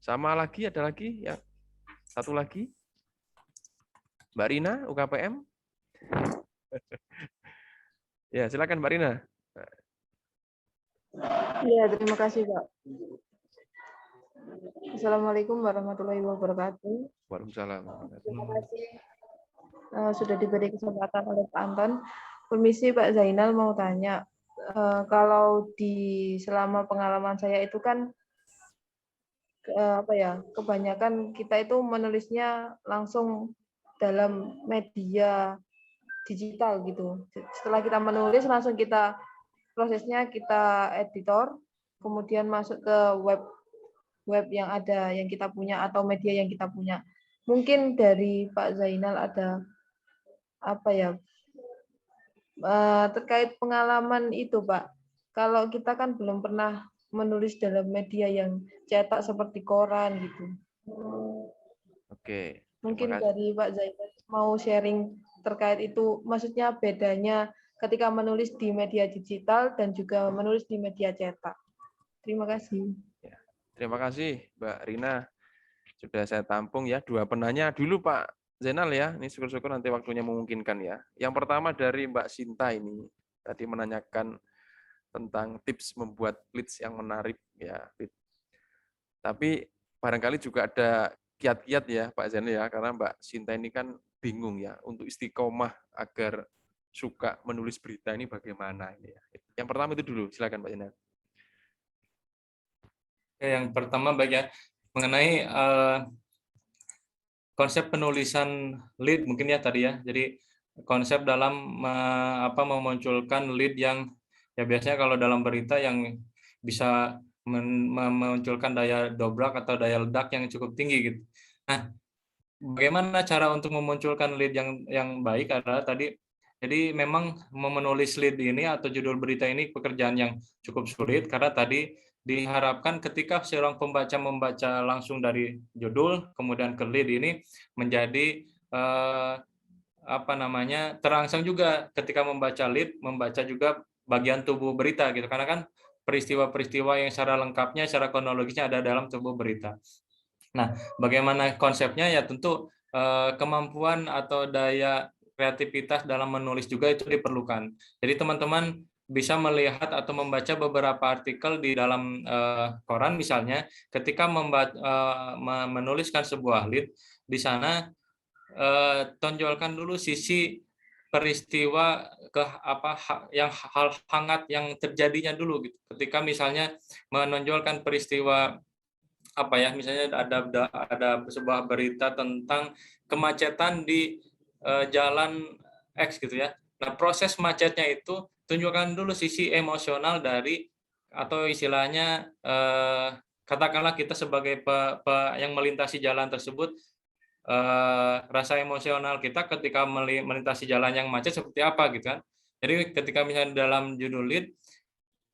Sama lagi, ada lagi ya. Satu lagi. Mbak Rina, UKPM. Ya, silakan Mbak Rina. Ya, terima kasih Pak. Assalamualaikum warahmatullahi wabarakatuh. Waalaikumsalam. Terima kasih sudah diberi kesempatan oleh Pak Anton. Permisi Pak Zainal mau tanya, kalau selama pengalaman saya itu kan kebanyakan kita itu menulisnya langsung dalam media digital gitu. Setelah kita menulis langsung prosesnya kita editor, kemudian masuk ke web yang ada yang kita punya atau media yang kita punya. Mungkin dari Pak Zainal ada terkait pengalaman itu Pak. Kalau kita kan belum pernah menulis dalam media yang cetak seperti koran gitu. Oke. Mungkin dari Pak Zainal mau sharing terkait itu, maksudnya bedanya ketika menulis di media digital dan juga menulis di media cetak. Terima kasih. Terima kasih Mbak Rina. Sudah saya tampung ya. 2 penanya dulu Pak Zainal ya. Ini syukur-syukur nanti waktunya memungkinkan ya. Yang pertama dari Mbak Sinta ini. Tadi menanyakan tentang tips membuat leads yang menarik ya. Tapi barangkali juga ada kiat-kiat ya Pak Zainal ya. Karena Mbak Sinta ini kan bingung ya. Untuk istiqomah agar suka menulis berita ini bagaimana ini ya. Yang pertama itu dulu. Silakan Pak Zainal. Yang pertama mengenai konsep penulisan lead mungkin ya tadi ya. Jadi konsep dalam memunculkan lead yang ya biasanya kalau dalam berita yang bisa memunculkan daya dobrak atau daya ledak yang cukup tinggi gitu. Nah, bagaimana cara untuk memunculkan lead yang baik adalah tadi. Jadi memang menulis lead ini atau judul berita ini pekerjaan yang cukup sulit karena tadi diharapkan ketika seorang pembaca membaca langsung dari judul kemudian ke lead ini menjadi terangsang juga ketika membaca lead, membaca juga bagian tubuh berita gitu karena kan peristiwa-peristiwa yang secara lengkapnya secara kronologisnya ada dalam tubuh berita. Nah, bagaimana konsepnya ya tentu kemampuan atau daya kreativitas dalam menulis juga itu diperlukan. Jadi teman-teman bisa melihat atau membaca beberapa artikel di dalam koran misalnya, ketika menuliskan sebuah lead, di sana tonjolkan dulu sisi peristiwa yang hal hangat yang terjadinya dulu gitu. Ketika misalnya menonjolkan peristiwa misalnya ada sebuah berita tentang kemacetan di jalan X gitu ya. Nah, proses macetnya itu tunjukkan dulu sisi emosional dari atau istilahnya katakanlah kita sebagai yang melintasi jalan tersebut rasa emosional kita ketika melintasi jalan yang macet seperti apa gitu kan. Jadi ketika misalnya dalam judul lead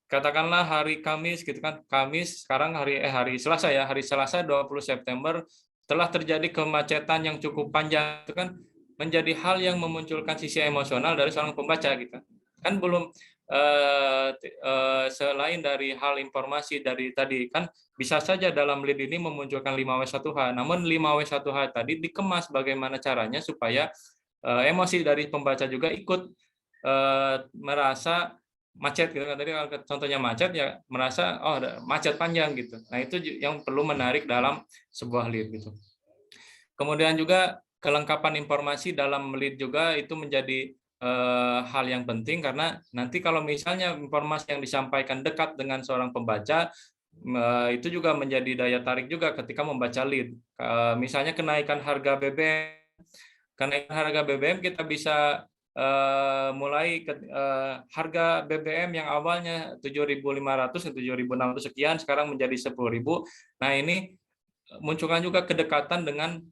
katakanlah hari Kamis gitu kan. Kamis sekarang hari Selasa ya. Hari Selasa 20 September telah terjadi kemacetan yang cukup panjang, itu kan menjadi hal yang memunculkan sisi emosional dari seorang pembaca gitu. Kan belum selain dari hal informasi dari tadi kan bisa saja dalam lead ini memunculkan 5W1H, namun 5W1H tadi dikemas bagaimana caranya supaya emosi dari pembaca juga ikut merasa macet gitu kan, tadi kalau contohnya macet ya merasa oh ada macet panjang gitu. Nah itu yang perlu menarik dalam sebuah lead gitu. Kemudian juga kelengkapan informasi dalam lead juga itu menjadi hal yang penting, karena nanti kalau misalnya informasi yang disampaikan dekat dengan seorang pembaca itu juga menjadi daya tarik juga ketika membaca lead. Misalnya kenaikan harga BBM kita bisa mulai harga BBM yang awalnya 7.500 ke 7.600 sekian sekarang menjadi 10.000. Nah ini munculkan juga kedekatan dengan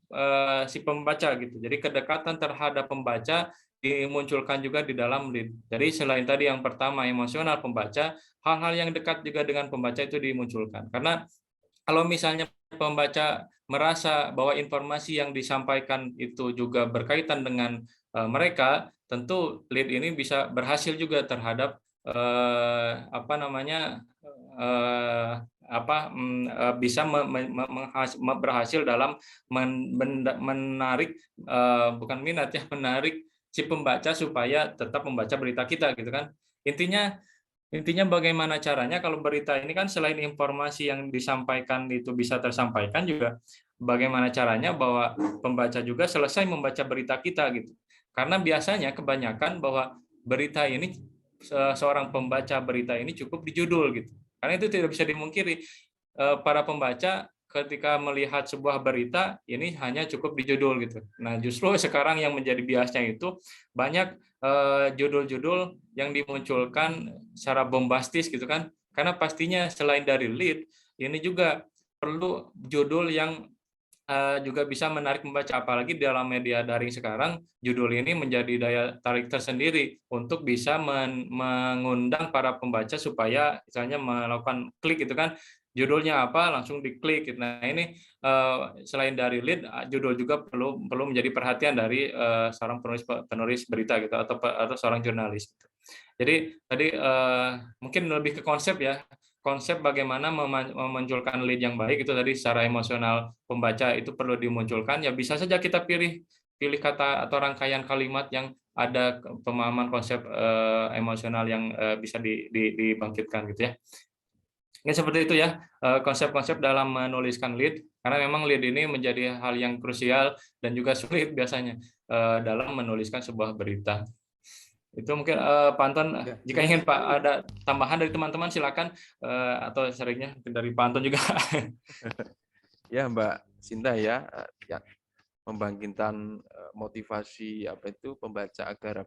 si pembaca gitu. Jadi kedekatan terhadap pembaca dimunculkan juga di dalam lead. Jadi selain tadi yang pertama emosional pembaca, hal-hal yang dekat juga dengan pembaca itu dimunculkan. Karena kalau misalnya pembaca merasa bahwa informasi yang disampaikan itu juga berkaitan dengan mereka, tentu lead ini bisa berhasil juga terhadap bisa berhasil dalam menarik bukan minat ya, menarik si pembaca supaya tetap membaca berita kita gitu kan. Intinya bagaimana caranya kalau berita ini kan selain informasi yang disampaikan itu bisa tersampaikan, juga bagaimana caranya bahwa pembaca juga selesai membaca berita kita gitu. Karena biasanya kebanyakan bahwa berita ini seorang pembaca berita ini cukup di judul gitu. Karena itu tidak bisa dimungkiri, para pembaca ketika melihat sebuah berita ini hanya cukup di judul gitu. Nah, justru sekarang yang menjadi biasnya itu banyak judul-judul yang dimunculkan secara bombastis gitu kan. Karena pastinya selain dari lead, ini juga perlu judul yang juga bisa menarik membaca, apalagi dalam media daring sekarang judul ini menjadi daya tarik tersendiri untuk bisa mengundang para pembaca supaya misalnya melakukan klik gitu kan, judulnya apa langsung diklik. Nah ini selain dari lead, judul juga perlu menjadi perhatian dari seorang penulis berita gitu atau seorang jurnalis. Jadi tadi mungkin lebih ke konsep ya, konsep bagaimana memunculkan lead yang baik itu tadi secara emosional pembaca itu perlu dimunculkan. Ya bisa saja kita pilih kata atau rangkaian kalimat yang ada pemahaman konsep emosional yang bisa dibangkitkan gitu ya. Ini seperti itu ya konsep-konsep dalam menuliskan lead, karena memang lead ini menjadi hal yang krusial dan juga sulit biasanya dalam menuliskan sebuah berita. Itu mungkin Pak Anton, jika ingin Pak ada tambahan dari teman-teman silakan, atau seringnya dari Pak Anton juga. Ya Mbak Sinta ya, membangkitkan motivasi pembaca agar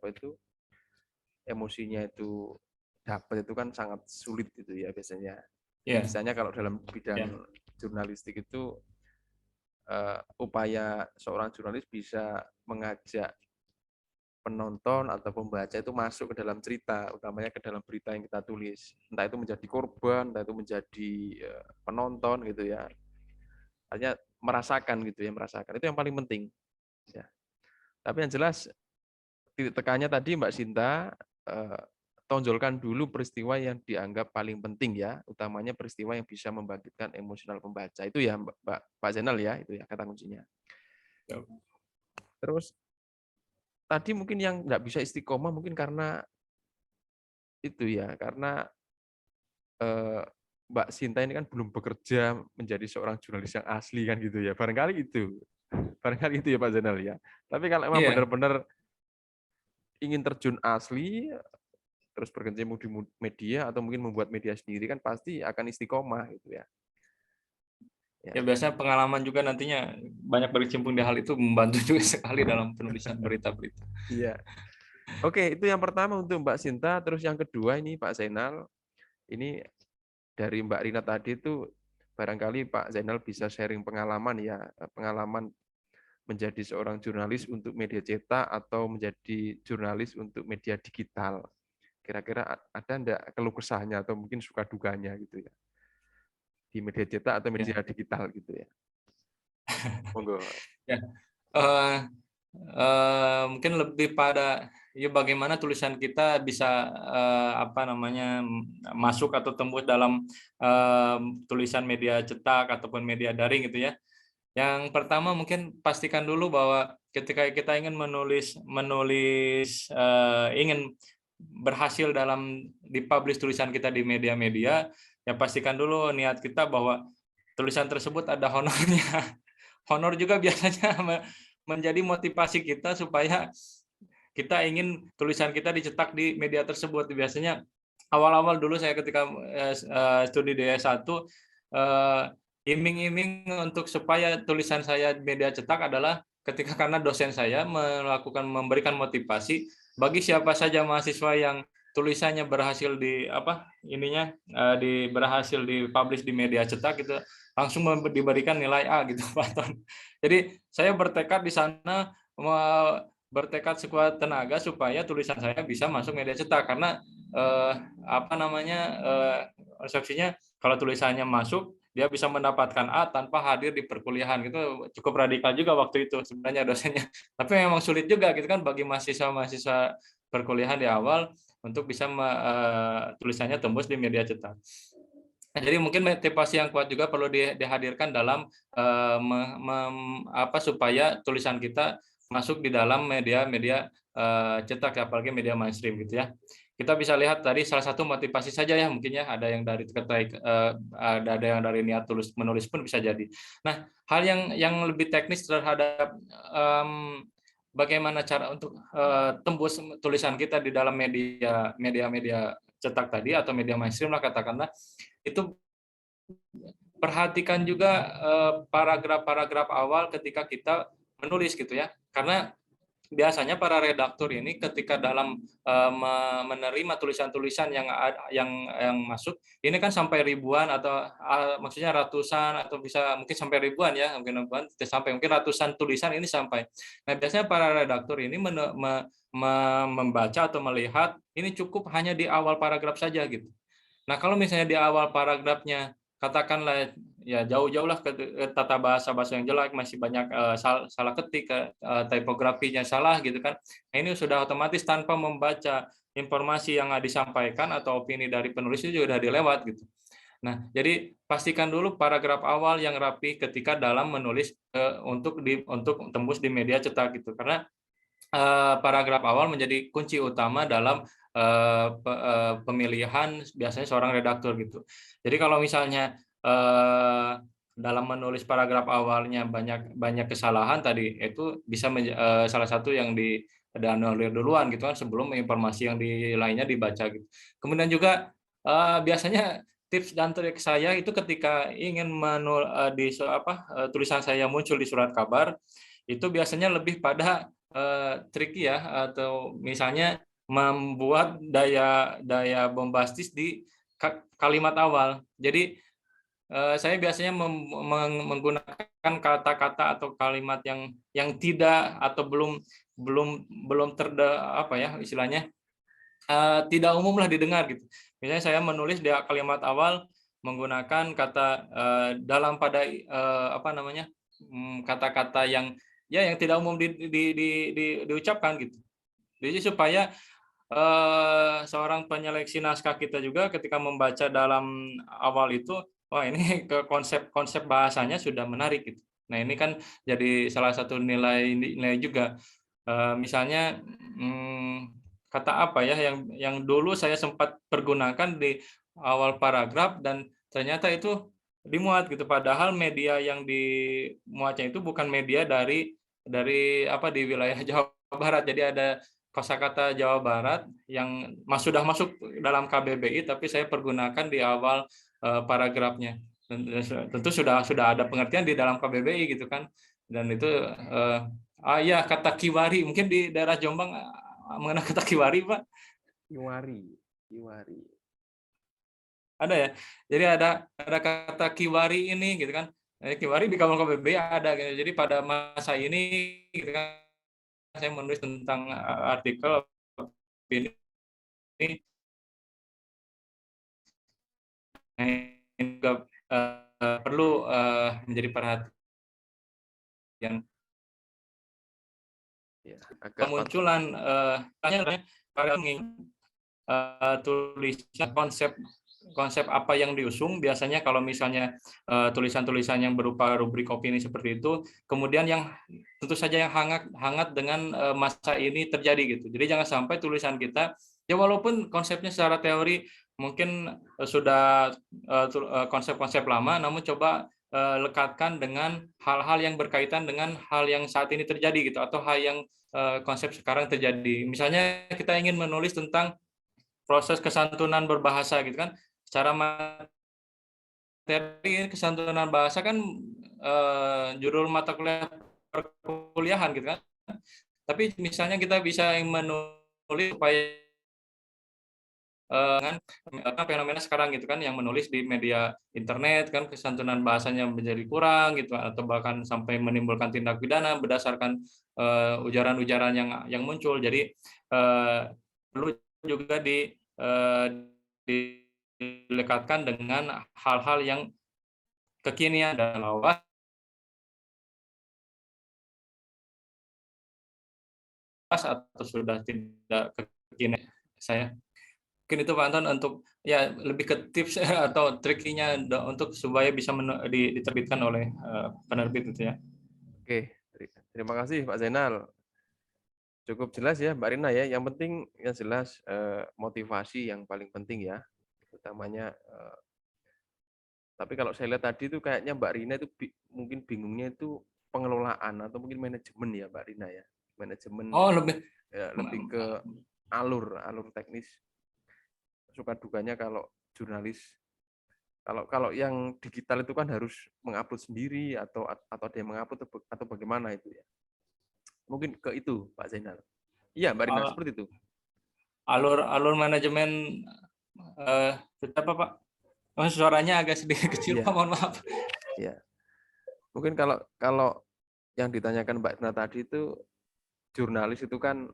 emosinya itu dapat itu kan sangat sulit gitu ya biasanya. Yeah. Misalnya kalau dalam bidang jurnalistik itu upaya seorang jurnalis bisa mengajak penonton atau pembaca itu masuk ke dalam cerita, utamanya ke dalam berita yang kita tulis. Entah itu menjadi korban, entah itu menjadi penonton gitu ya. Artinya merasakan gitu ya, merasakan. Itu yang paling penting. Ya. Tapi yang jelas titik tekannya tadi Mbak Sinta, tonjolkan dulu peristiwa yang dianggap paling penting ya, utamanya peristiwa yang bisa membangkitkan emosional pembaca. Itu ya Pak Zainal ya, itu ya kata kuncinya. Terus tadi mungkin yang nggak bisa istiqomah mungkin karena itu ya, karena Mbak Sinta ini kan belum bekerja menjadi seorang jurnalis yang asli kan gitu ya. Barangkali itu ya Pak Zainal ya. Tapi kalau memang benar-benar ingin terjun asli, terus berkecimpung di media atau mungkin membuat media sendiri kan pasti akan istiqomah gitu ya. Ya biasanya pengalaman juga nantinya banyak berkecimpung di hal itu membantu juga sekali dalam penulisan berita-berita. Iya. Oke, itu yang pertama untuk Mbak Sinta. Terus yang kedua ini Pak Zainal, ini dari Mbak Rina tadi itu barangkali Pak Zainal bisa sharing pengalaman ya, pengalaman menjadi seorang jurnalis untuk media cetak atau menjadi jurnalis untuk media digital. Kira-kira ada enggak keluh kesahnya atau mungkin suka dukanya gitu ya, di media cetak atau media digital gitu ya. Monggo. Ya, mungkin lebih pada ya bagaimana tulisan kita bisa apa namanya masuk atau tembus dalam tulisan media cetak ataupun media daring gitu ya. Yang pertama mungkin pastikan dulu bahwa ketika kita ingin menulis ingin berhasil dalam dipublish tulisan kita di media-media, ya pastikan dulu niat kita bahwa tulisan tersebut ada honornya. Honor juga biasanya menjadi motivasi kita supaya kita ingin tulisan kita dicetak di media tersebut. Biasanya awal-awal dulu saya ketika studi di S1 iming-iming untuk supaya tulisan saya media cetak adalah ketika karena dosen saya memberikan motivasi bagi siapa saja mahasiswa yang tulisannya berhasil berhasil dipublish di media cetak gitu langsung diberikan nilai A gitu Pak Ton. Jadi saya bertekad di sana bertekad sekuat tenaga supaya tulisan saya bisa masuk media cetak karena konsepsinya kalau tulisannya masuk dia bisa mendapatkan A tanpa hadir di perkuliahan gitu cukup radikal juga waktu itu sebenarnya dosennya tapi memang sulit juga gitu kan bagi mahasiswa perkuliahan di awal untuk bisa tulisannya tembus di media cetak. Jadi mungkin motivasi yang kuat juga perlu dihadirkan dalam supaya tulisan kita masuk di dalam media-media cetak apalagi media mainstream gitu ya. Kita bisa lihat tadi salah satu motivasi saja ya mungkin ya ada yang dari ada yang dari niat menulis pun bisa jadi. Nah, hal yang lebih teknis terhadap bagaimana cara untuk tembus tulisan kita di dalam media cetak tadi atau media mainstream lah katakanlah itu perhatikan juga paragraf-paragraf awal ketika kita menulis gitu ya karena biasanya para redaktur ini ketika dalam menerima tulisan-tulisan yang masuk ini kan sampai ribuan atau maksudnya ratusan atau bisa mungkin sampai ribuan ya mungkin ratusan tulisan ini sampai. Nah biasanya para redaktur ini membaca atau melihat ini cukup hanya di awal paragraf saja gitu. Nah kalau misalnya di awal paragrafnya katakanlah ya jauh-jauhlah ke tata bahasa yang jelek masih banyak salah ketik tipografinya salah gitu kan. Nah, ini sudah otomatis tanpa membaca informasi yang disampaikan atau opini dari penulis itu sudah dilewat gitu. Nah, jadi pastikan dulu paragraf awal yang rapi ketika dalam menulis untuk tembus di media cetak gitu karena paragraf awal menjadi kunci utama dalam pemilihan biasanya seorang redaktur gitu. Jadi kalau misalnya dalam menulis paragraf awalnya banyak kesalahan tadi itu bisa salah satu yang dianulir duluan gitu kan sebelum informasi yang lainnya dibaca gitu. Kemudian juga biasanya tips dan trik saya itu ketika ingin tulisan saya muncul di surat kabar itu biasanya lebih pada tricky ya atau misalnya membuat daya bombastis di kalimat awal. Jadi saya biasanya menggunakan kata-kata atau kalimat yang tidak atau belum istilahnya tidak umum lah didengar gitu. Misalnya saya menulis di kalimat awal menggunakan kata dalam pada kata-kata yang tidak umum diucapkan gitu. Jadi supaya seorang penyeleksi naskah kita juga ketika membaca dalam awal itu, wah ini ke konsep bahasanya sudah menarik gitu. Nah ini kan jadi salah satu nilai juga. Misalnya kata apa ya yang dulu saya sempat pergunakan di awal paragraf dan ternyata itu dimuat gitu. Padahal media yang dimuatnya itu bukan media dari di wilayah Jawa Barat. Jadi ada kosakata Jawa Barat yang sudah masuk dalam KBBI tapi saya pergunakan di awal paragrafnya. Tentu sudah ada pengertian di dalam KBBI gitu kan. Dan itu kata kiwari mungkin di daerah Jombang mengenal kata kiwari Pak? Kiwari. Ada ya. Jadi ada kata kiwari ini gitu kan. Kiwari di kamus KBBI ada gitu. Jadi pada masa ini gitu kan saya menulis tentang artikel ini juga perlu menjadi perhatian kemudian Ya, agak kemunculan tulisan konsep apa yang diusung. Biasanya kalau misalnya tulisan-tulisan yang berupa rubrik opini seperti itu, kemudian yang tentu saja yang hangat dengan masa ini terjadi gitu. Jadi jangan sampai tulisan kita, ya walaupun konsepnya secara teori mungkin sudah konsep-konsep lama, namun coba lekatkan dengan hal-hal yang berkaitan dengan hal yang saat ini terjadi gitu, atau hal yang konsep sekarang terjadi. Misalnya kita ingin menulis tentang proses kesantunan berbahasa gitu kan, secara materi kesantunan bahasa kan judul mata kuliah perkuliahan gitu kan. Tapi misalnya kita bisa menulis supaya dengan fenomena sekarang gitu kan, yang menulis di media internet kan kesantunan bahasanya menjadi kurang gitu, atau bahkan sampai menimbulkan tindak pidana berdasarkan ujaran-ujaran yang muncul. Jadi perlu juga dilekatkan dengan hal-hal yang kekinian dan lawas atau sudah tidak kekinian. Saya mungkin itu Pak Anton untuk ya lebih ke tips atau triknya untuk supaya bisa diterbitkan oleh penerbit itu ya. Oke, terima kasih Pak Zainal. Cukup jelas ya Mbak Rina ya. Yang penting yang jelas motivasi yang paling penting ya, utamanya. Tapi kalau saya lihat tadi itu kayaknya Mbak Rina itu mungkin bingungnya itu pengelolaan atau mungkin manajemen ya Mbak Rina ya. Manajemen. Oh lebih ke alur teknis. Suka dukanya kalau jurnalis, kalau yang digital itu kan harus mengupload sendiri atau ada yang mengupload atau bagaimana itu ya. Mungkin ke itu Pak Zainal. Iya Mbak Rina, seperti itu. Alur manajemen apa Pak? Oh, suaranya agak sedikit kecil Pak, mohon maaf. Iya. Mungkin kalau yang ditanyakan Mbak Rina tadi itu, jurnalis itu kan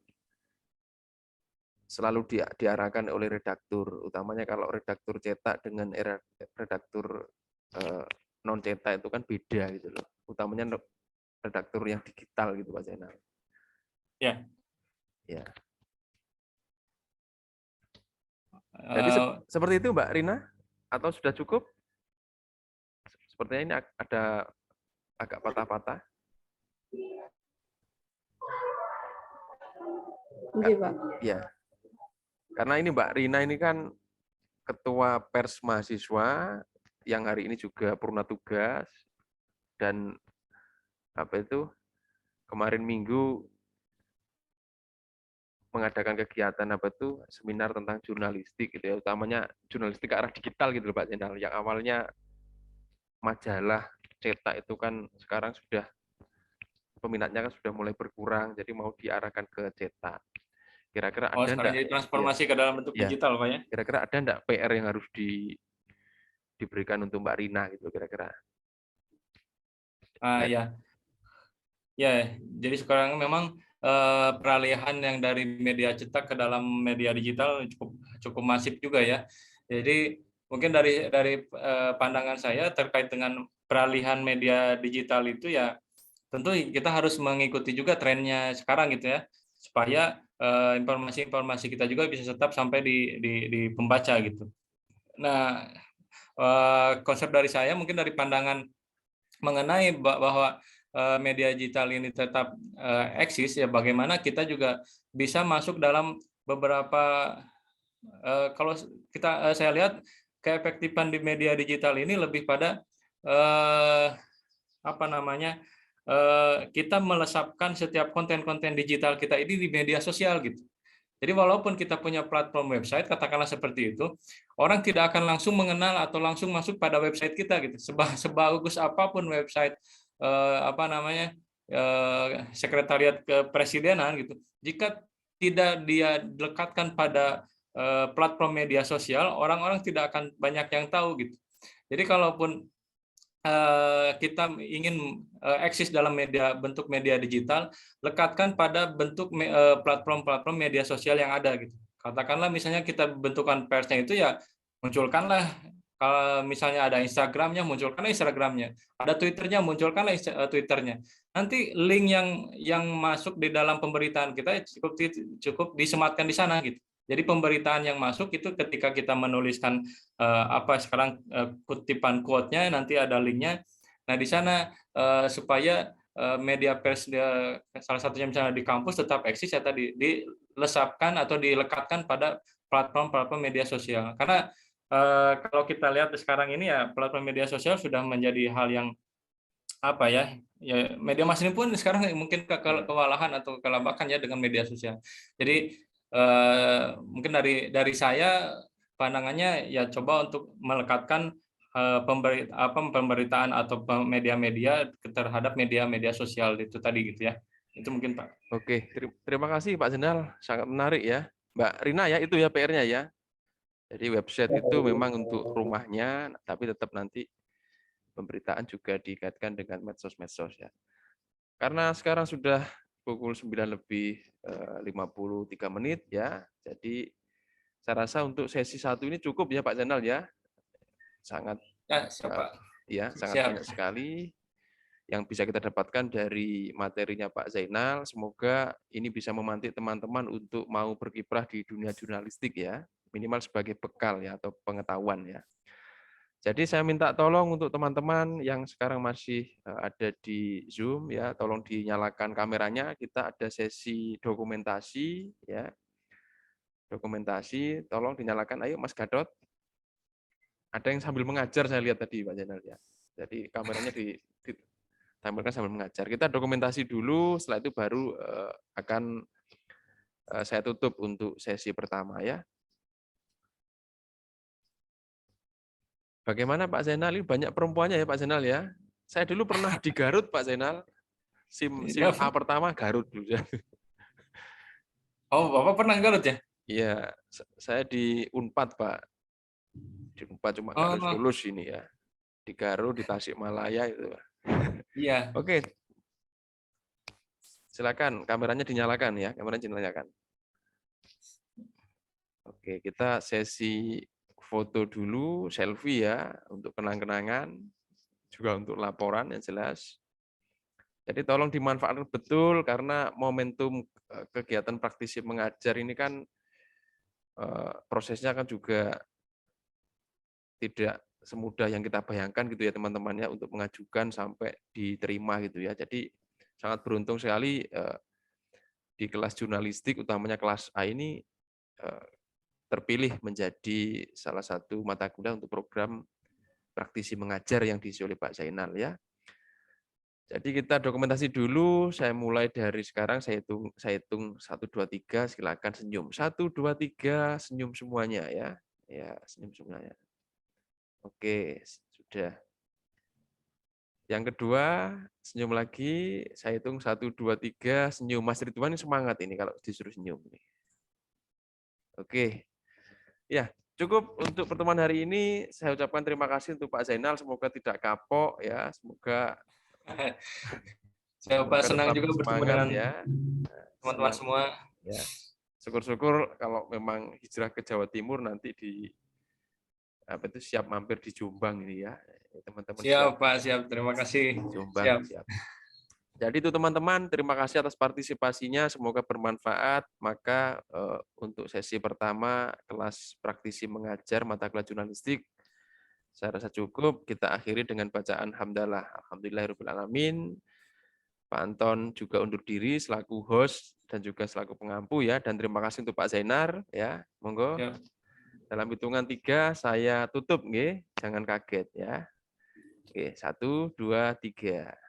selalu diarahkan oleh redaktur, utamanya kalau redaktur cetak dengan redaktur non cetak itu kan beda gitu loh. Utamanya redaktur yang digital gitu Pak Zainal. Ya. Ya. Jadi seperti itu Mbak Rina, atau sudah cukup? Sepertinya ini ada agak patah-patah. Oke, Pak. Ya. Karena ini Mbak Rina ini kan ketua pers mahasiswa yang hari ini juga purna tugas, dan kemarin Minggu mengadakan kegiatan seminar tentang jurnalistik gitu ya, utamanya jurnalistik ke arah digital gitu loh Pak Zainal. Yang awalnya majalah cetak itu kan sekarang sudah peminatnya kan sudah mulai berkurang, jadi mau diarahkan ke cetak. Kira-kira ada enggak jadi transformasi ke dalam bentuk digital Pak ya? Kira-kira ada enggak PR yang harus diberikan untuk Mbak Rina gitu kira-kira? Ya. Ya, jadi sekarang memang peralihan yang dari media cetak ke dalam media digital cukup masif juga ya. Jadi mungkin dari pandangan saya terkait dengan peralihan media digital itu ya, tentu kita harus mengikuti juga trennya sekarang gitu ya, supaya informasi-informasi kita juga bisa tetap sampai di pembaca gitu. Nah, konsep dari saya mungkin dari pandangan mengenai bahwa media digital ini tetap eksis ya, bagaimana kita juga bisa masuk dalam beberapa kalau saya lihat keefektifan di media digital ini lebih pada kita melesapkan setiap konten-konten digital kita ini di media sosial gitu. Jadi walaupun kita punya platform website, katakanlah seperti itu, orang tidak akan langsung mengenal atau langsung masuk pada website kita gitu. Sebagus apapun website sekretariat kepresidenan gitu, jika tidak dia lekatkan pada platform media sosial, orang-orang tidak akan banyak yang tahu gitu. Jadi kalaupun kita ingin eksis dalam bentuk media digital, lekatkan pada bentuk platform-platform media sosial yang ada gitu. Katakanlah misalnya kita bentukan persnya itu ya, munculkanlah Kalau misalnya ada Instagramnya, munculkanlah Instagramnya. Ada Twitternya, munculkanlah Twitternya. Nanti link yang masuk di dalam pemberitaan kita cukup disematkan di sana gitu. Jadi pemberitaan yang masuk itu ketika kita menuliskan kutipan quote-nya, nanti ada linknya. Nah di sana supaya media pers salah satunya misalnya di kampus tetap eksis ya tadi dilesapkan atau dilekatkan pada platform media sosial. Karena kalau kita lihat sekarang ini ya platform media sosial sudah menjadi hal yang media massa ini pun sekarang mungkin kewalahan atau kelabakan ya dengan media sosial. Jadi mungkin dari saya pandangannya ya coba untuk melekatkan pemberitaan atau media-media terhadap media-media sosial itu tadi gitu ya. Itu mungkin Pak. Oke, terima kasih Pak Zainal, sangat menarik ya. Mbak Rina ya, itu ya PR-nya ya. Jadi website itu memang untuk rumahnya, tapi tetap nanti pemberitaan juga dikaitkan dengan medsos-medsos ya. Karena sekarang sudah pukul 9:53 ya. Jadi saya rasa untuk sesi 1 ini cukup ya Pak Zainal ya. Sangat sangat banyak sekali yang bisa kita dapatkan dari materinya Pak Zainal. Semoga ini bisa memantik teman-teman untuk mau berkiprah di dunia jurnalistik ya. Minimal sebagai bekal ya atau pengetahuan ya. Jadi saya minta tolong untuk teman-teman yang sekarang masih ada di Zoom ya, tolong dinyalakan kameranya. Kita ada sesi dokumentasi ya. Dokumentasi, tolong dinyalakan. Ayo Mas Gadot. Ada yang sambil mengajar saya lihat tadi Pak Zainal ya. Jadi kameranya ditampilkan sambil mengajar. Kita dokumentasi dulu, setelah itu baru akan saya tutup untuk sesi pertama ya. Bagaimana Pak Zainal? Ini banyak perempuannya ya Pak Zainal ya. Saya dulu pernah di Garut Pak Zainal. SIM A pertama Garut dulu. Oh, Bapak pernah Garut ya? Iya, saya di Unpad Pak. Di Unpad cuma nggak lulus ini ya. Di Garut, di Tasikmalaya itu. Iya. Oke. Silakan kameranya dinyalakan ya, kameranya dinyalakan. Oke, kita sesi foto dulu, selfie ya, untuk kenang-kenangan, juga untuk laporan yang jelas. Jadi tolong dimanfaatkan betul, karena momentum kegiatan praktisi mengajar ini kan prosesnya kan juga tidak semudah yang kita bayangkan gitu ya teman-teman ya, untuk mengajukan sampai diterima gitu ya. Jadi sangat beruntung sekali di kelas jurnalistik, utamanya kelas A ini, terpilih menjadi salah satu mata kuliah untuk program praktisi mengajar yang diisi oleh Pak Zainal ya. Jadi kita dokumentasi dulu, saya mulai dari sekarang, saya hitung 1, 2, 3, silakan senyum. 1, 2, 3, senyum semuanya ya. Ya, senyum semuanya. Oke, sudah. Yang kedua, senyum lagi, saya hitung 1, 2, 3, senyum. Mas Ridwan ini semangat ini kalau disuruh senyum. Oke. Ya, cukup untuk pertemuan hari ini. Saya ucapkan terima kasih untuk Pak Zainal. Semoga tidak kapok ya. Semoga saya senang juga bertemu dengan teman-teman semua. Ya. Syukur-syukur kalau memang hijrah ke Jawa Timur nanti siap mampir di Jombang ini ya. Teman-teman siap Pak, siap. Terima kasih. Jombang siap. Jadi itu teman-teman, terima kasih atas partisipasinya, semoga bermanfaat. Maka untuk sesi pertama kelas praktisi mengajar mata kuliah jurnalistik saya rasa cukup. Kita akhiri dengan bacaan hamdalah. Alhamdulillahirabbil alamin. Pak Anton juga undur diri selaku host dan juga selaku pengampu ya. Dan terima kasih untuk Pak Zainar ya. Monggo. Ya. Dalam hitungan 3 saya tutup nggih, jangan kaget ya. Oke, 1, 2, 3.